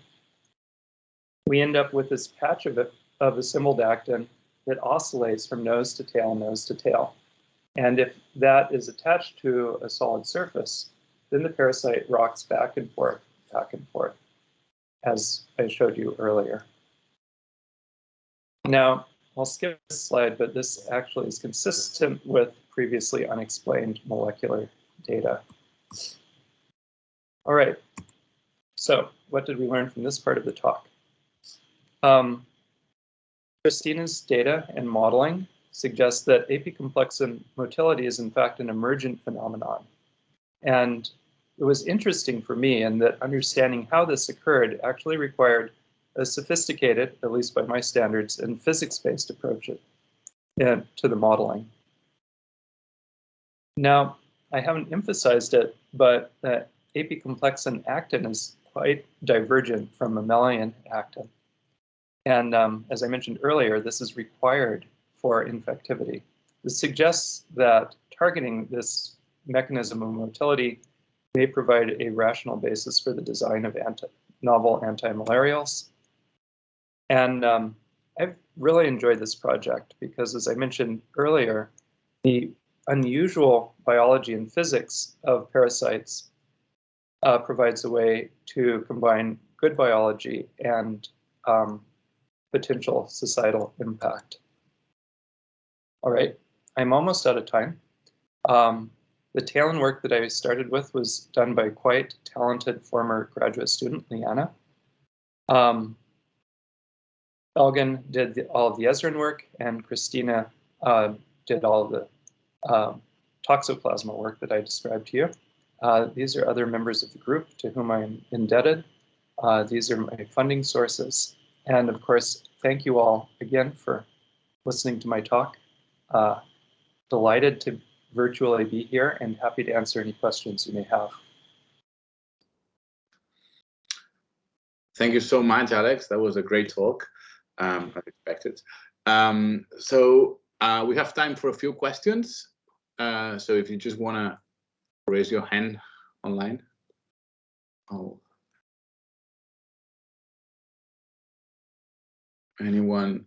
we end up with this patch of assembled actin that oscillates from nose to tail, nose to tail. And if that is attached to a solid surface, then the parasite rocks back and forth, as I showed you earlier. Now, I'll skip this slide, but this actually is consistent with previously unexplained molecular data. All right, so what did we learn from this part of the talk? Christina's data and modeling suggests that apicomplexan motility is in fact an emergent phenomenon. And it was interesting for me in that understanding how this occurred actually required a sophisticated, at least by my standards, and physics-based approach to the modeling. Now, I haven't emphasized it, but apicomplexan actin is quite divergent from mammalian actin. And as I mentioned earlier, this is required for infectivity. This suggests that targeting this mechanism of motility may provide a rational basis for the design of novel antimalarials. And I've really enjoyed this project because, as I mentioned earlier, the unusual biology and physics of parasites provides a way to combine good biology and potential societal impact. All right, I'm almost out of time. The Talon work that I started with was done by quite talented former graduate student, Liana. Elgin did all of the Ezrin work, and Christina did all of the toxoplasma work that I described to you. These are other members of the group to whom I'm indebted. These are my funding sources. And of course, thank you all again for listening to my talk. Delighted to virtually be here and happy to answer any questions you may have. Thank you so much, Alex. That was a great talk, unexpected. So we have time for a few questions. So if you just want to raise your hand online. Oh. Anyone?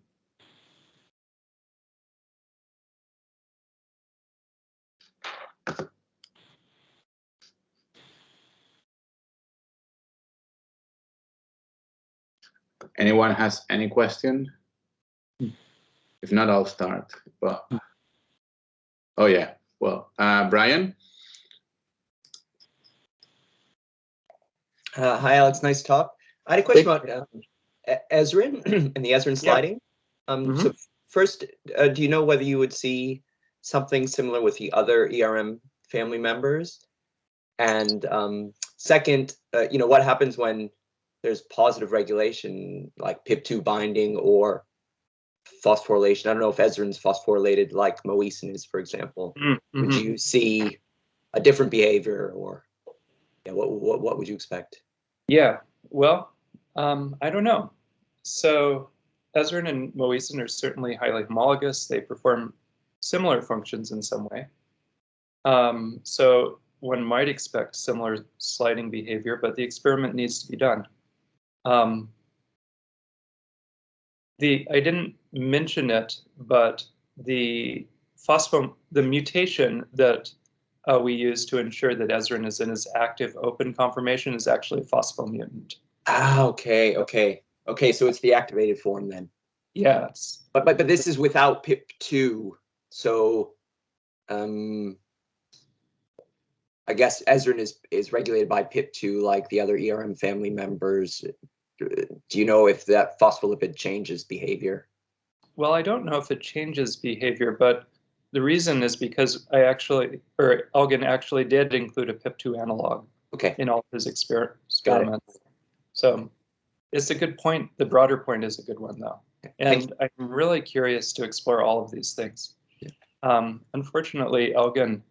Anyone has any question? If not, I'll start. But oh yeah, well, Brian. Hi, Alex. Nice talk. I had a question about Ezrin and the Ezrin sliding. So first, do you know whether you would see something similar with the other ERM family members? And second, what happens when there's positive regulation, like PIP2 binding or phosphorylation? I don't know if Ezrin's phosphorylated like moesin is, for example. Would you see a different behavior, or what would you expect? Yeah, well, I don't know. So Ezrin and moesin are certainly highly homologous. They perform similar functions in some way. So one might expect similar sliding behavior, but the experiment needs to be done. I didn't mention it, but the mutation that we use to ensure that Ezrin is in his active open conformation is actually a phosphomutant. Ah, okay. So it's the activated form then. Yes. But this is without PIP2, so I guess Ezrin is regulated by PIP2 like the other ERM family members. Do you know if that phospholipid changes behavior? Well, I don't know if it changes behavior, but the reason is because Elgin actually did include a PIP2 analog in all of his experiments. So it's a good point. The broader point is a good one, though. And I'm really curious to explore all of these things. Yeah. Unfortunately, Elgin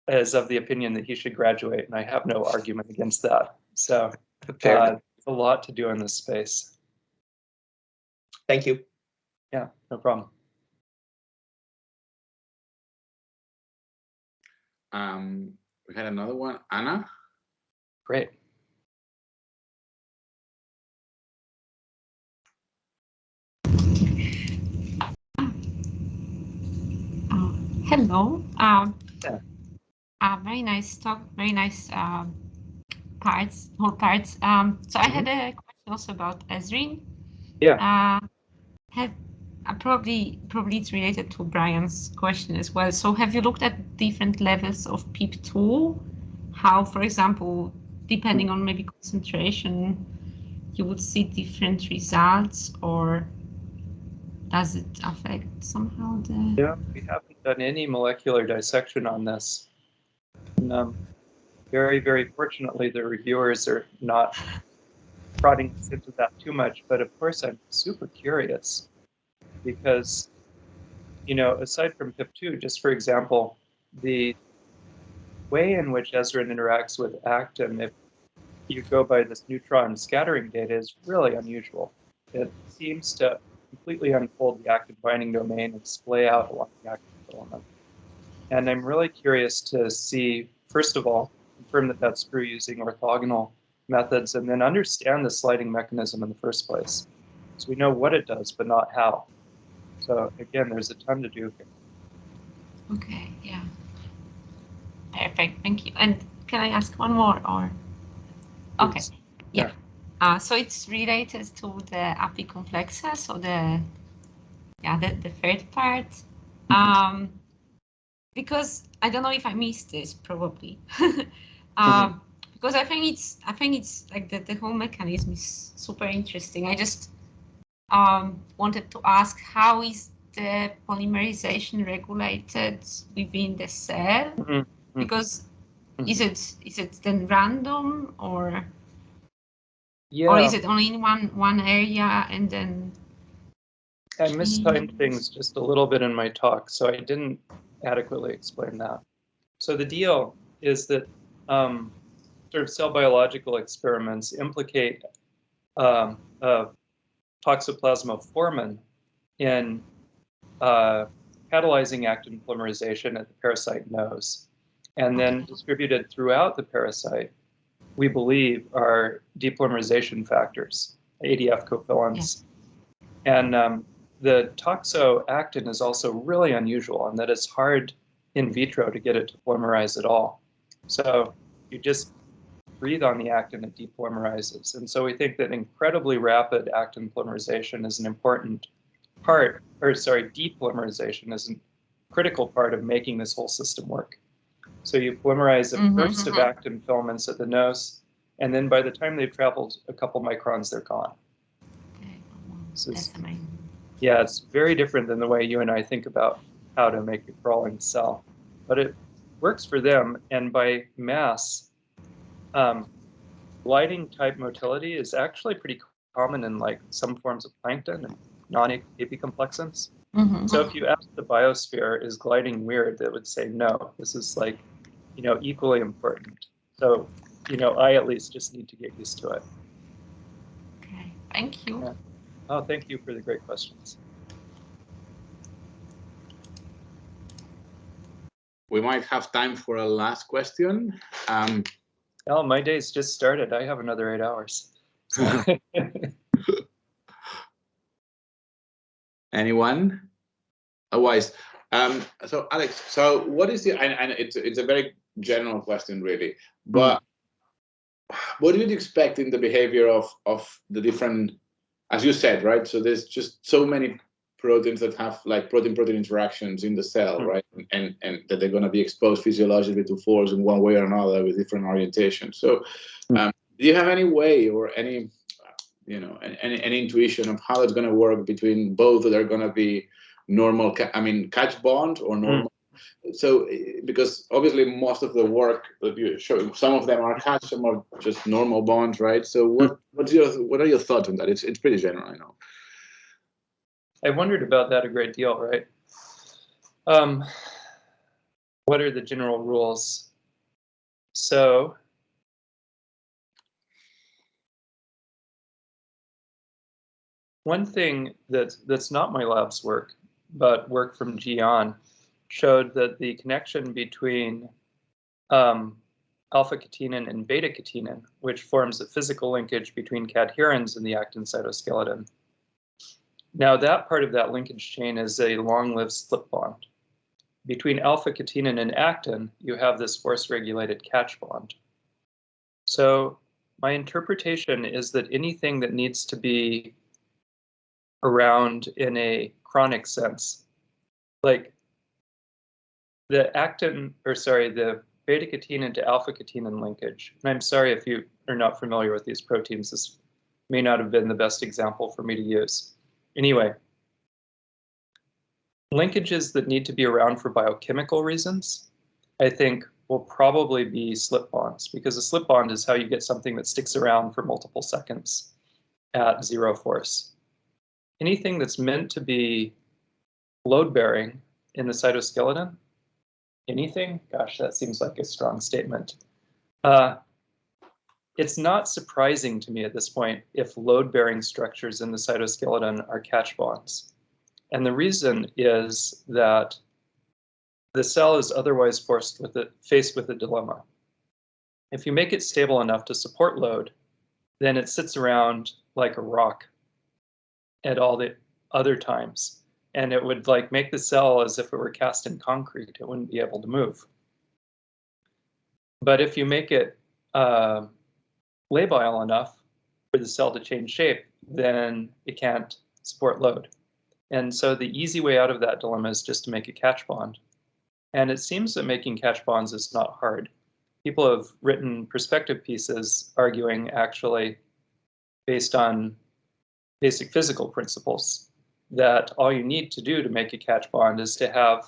is of the opinion that he should graduate, and I have no argument against that. So there's a lot to do in this space. Thank you. Yeah, no problem. We had another one, Anna. Great. Hello. Yeah. Very nice talk. Very nice whole parts. So I had a question also about Ezrin. Yeah. Probably it's related to Brian's question as well. So have you looked at different levels of PEEP2? How, for example, depending on maybe concentration, you would see different results, or does it affect somehow the... Yeah, we haven't done any molecular dissection on this. And, very, very fortunately, the reviewers are not prodding us into that too much. But of course, I'm super curious because, you know, aside from PIP2, just for example, the way in which Ezrin interacts with actin, if you go by this neutron scattering data, is really unusual. It seems to completely unfold the actin binding domain and splay out along the actin filament. And I'm really curious to see, first of all, confirm that that's true using orthogonal methods, and then understand the sliding mechanism in the first place. So we know what it does, but not how. So again, there's a ton to do here. Okay, yeah. Perfect, thank you. And can I ask one more, or? Okay, yeah. So it's related to the apicomplexes, so the third part. Because I don't know if I missed this, probably. Because I think it's like the whole mechanism is super interesting. I just wanted to ask, how is the polymerization regulated within the cell? Because is it then random, or is it only in one area and then? I mistimed things just a little bit in my talk, so I didn't adequately explain that. So the deal is that sort of cell biological experiments implicate toxoplasmoformin in catalyzing actin polymerization at the parasite nose. And then distributed throughout the parasite, we believe, are depolymerization factors, ADF covalents. Yeah. And the toxoactin is also really unusual in that it's hard in vitro to get it to polymerize at all. So you just breathe on the actin, it depolymerizes. And so we think that incredibly rapid actin polymerization is an important part, depolymerization is a critical part of making this whole system work. So you polymerize a burst of actin filaments at the nose, and then by the time they've traveled a couple microns, they're gone. So yeah, it's very different than the way you and I think about how to make a crawling cell, but it works for them. And by mass, gliding type motility is actually pretty common in like some forms of plankton and non-apicomplexans. So if you ask the biosphere, is gliding weird, they would say no. This is like, you know, equally important. So, you know, I at least just need to get used to it. Okay, thank you. Yeah. Oh, thank you for the great questions. We might have time for a last question. Oh, my day's just started. I have another 8 hours. So. Anyone? Otherwise, so Alex, so what is the, and it's a very general question really, but what do you expect in the behavior of the different, as you said, right? So there's just so many proteins that have like protein-protein interactions in the cell, right? And that they're going to be exposed physiologically to force in one way or another with different orientations. So do you have any way or any, you know, any intuition of how it's going to work between both that are going to be normal, catch bond or normal? So, because obviously most of the work that you show, some of them are catch, some are just normal bonds, right? So what are your thoughts on that? It's pretty general, I know. I wondered about that a great deal, right? What are the general rules? So one thing that's not my lab's work, but work from Gian, showed that the connection between alpha-catenin and beta-catenin, which forms a physical linkage between cadherins in the actin cytoskeleton. Now that part of that linkage chain is a long-lived slip bond. Between alpha-catenin and actin, you have this force-regulated catch bond. So my interpretation is that anything that needs to be around in a chronic sense, like the the beta-catenin to alpha-catenin linkage, and I'm sorry if you are not familiar with these proteins, this may not have been the best example for me to use. Anyway, linkages that need to be around for biochemical reasons, I think will probably be slip bonds, because a slip bond is how you get something that sticks around for multiple seconds at zero force. Anything that's meant to be load-bearing in the cytoskeleton, anything, gosh, that seems like a strong statement. It's not surprising to me at this point if load-bearing structures in the cytoskeleton are catch bonds. And the reason is that the cell is otherwise faced with a dilemma. If you make it stable enough to support load, then it sits around like a rock at all the other times. And it would like make the cell as if it were cast in concrete. It wouldn't be able to move. But if you make it labile enough for the cell to change shape, then it can't support load. And so the easy way out of that dilemma is just to make a catch bond. And it seems that making catch bonds is not hard. People have written perspective pieces arguing actually based on basic physical principles that all you need to do to make a catch bond is to have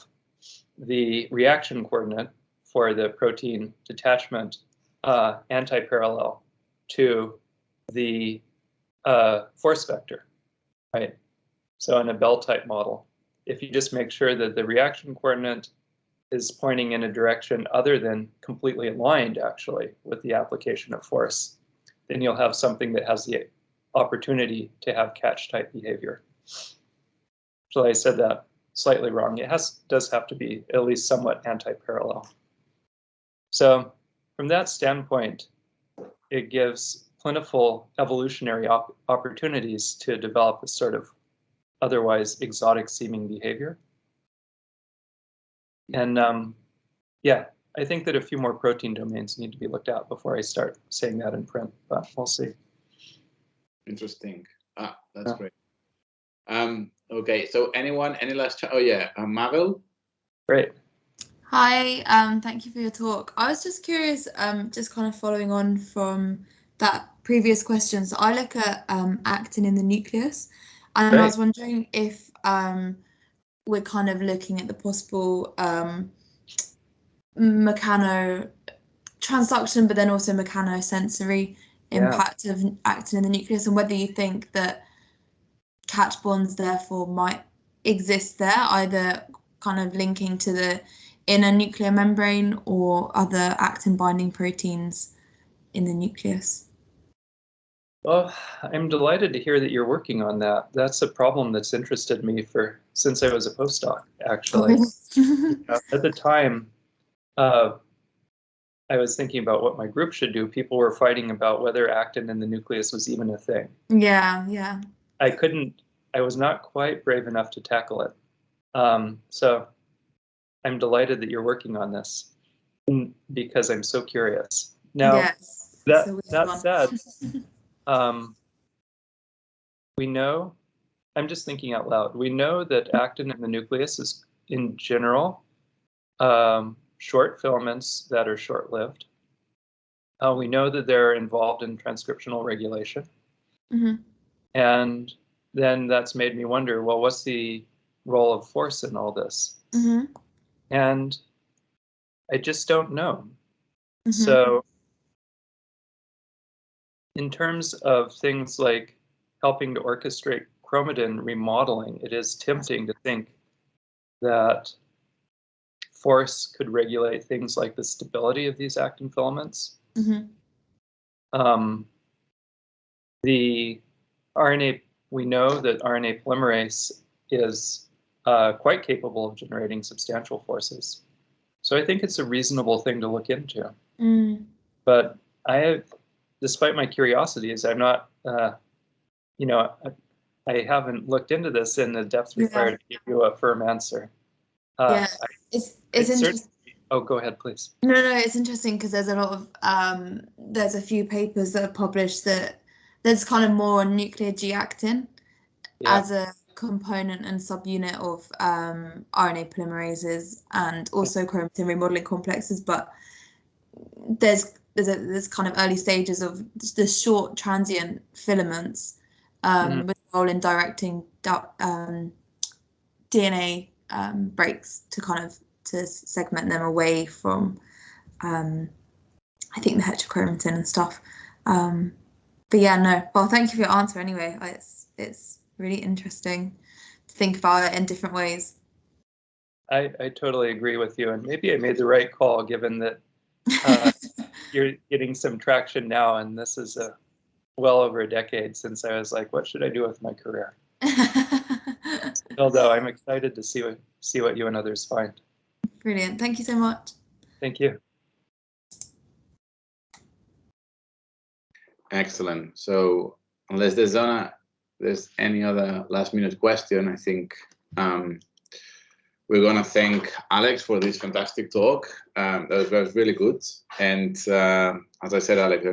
the reaction coordinate for the protein detachment anti-parallel to the force vector, right? So in a Bell-type model, if you just make sure that the reaction coordinate is pointing in a direction other than completely aligned, actually, with the application of force, then you'll have something that has the opportunity to have catch-type behavior. So I said that slightly wrong. It does have to be at least somewhat anti-parallel. So from that standpoint, it gives plentiful evolutionary opportunities to develop this sort of otherwise exotic-seeming behavior. And yeah, I think that a few more protein domains need to be looked at before I start saying that in print, but we'll see. Interesting. That's great. Okay, so any last oh yeah, Marvel? Great. Hi, thank you for your talk. I was just curious, just kind of following on from that previous question. So I look at actin in the nucleus, and Great. I was wondering if we're kind of looking at the possible mechanotransduction, but then also mechanosensory impact of actin in the nucleus, and whether you think that catch bonds therefore might exist there, either kind of linking to the inner nuclear membrane or other actin binding proteins in the nucleus. Well, I'm delighted to hear that you're working on that. That's a problem that's interested me since I was a postdoc, actually. At the time, I was thinking about what my group should do. People were fighting about whether actin in the nucleus was even a thing. Yeah. I was not quite brave enough to tackle it. So I'm delighted that you're working on this because I'm so curious. Now, yes, that said, we know, I'm just thinking out loud, we know that actin in the nucleus is, in general, short filaments that are short-lived. We know that they're involved in transcriptional regulation. Mm-hmm. And then that's made me wonder, well, what's the role of force in all this? Mm-hmm. And I just don't know. Mm-hmm. So in terms of things like helping to orchestrate chromatin remodeling, it is tempting to think that force could regulate things like the stability of these actin filaments. Mm-hmm. The RNA we know that RNA polymerase is quite capable of generating substantial forces. So I think it's a reasonable thing to look into. But despite my curiosities, I'm not, you know, I haven't looked into this in the depth required to give you a firm answer. Yeah, it's interesting. Oh, go ahead, please. No, it's interesting because there's a lot of there's a few papers that are published that there's kind of more on nuclear G-actin as a component and subunit of RNA polymerases and also chromatin remodeling complexes, but there's kind of early stages of the short transient filaments with a role in directing DNA breaks to segment them away from I think the heterochromatin and stuff. But yeah, no. Well, thank you for your answer anyway. It's really interesting to think about it in different ways. I totally agree with you, and maybe I made the right call given that you're getting some traction now, and this is well over a decade since I was like, what should I do with my career? Although I'm excited to see what you and others find. Brilliant. Thank you so much. Thank you. Excellent. So unless there's any other last minute question, I think we're going to thank Alex for this fantastic talk. That was really good. And as I said, Alex,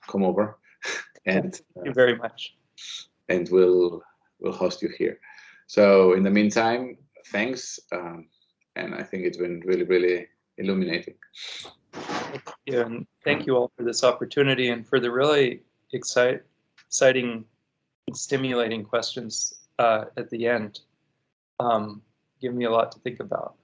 come over. And thank you very much. And we'll host you here. So in the meantime, thanks. And I think it's been really, really illuminating. Yeah, and thank you all for this opportunity and for the really exciting and stimulating questions at the end. Give me a lot to think about.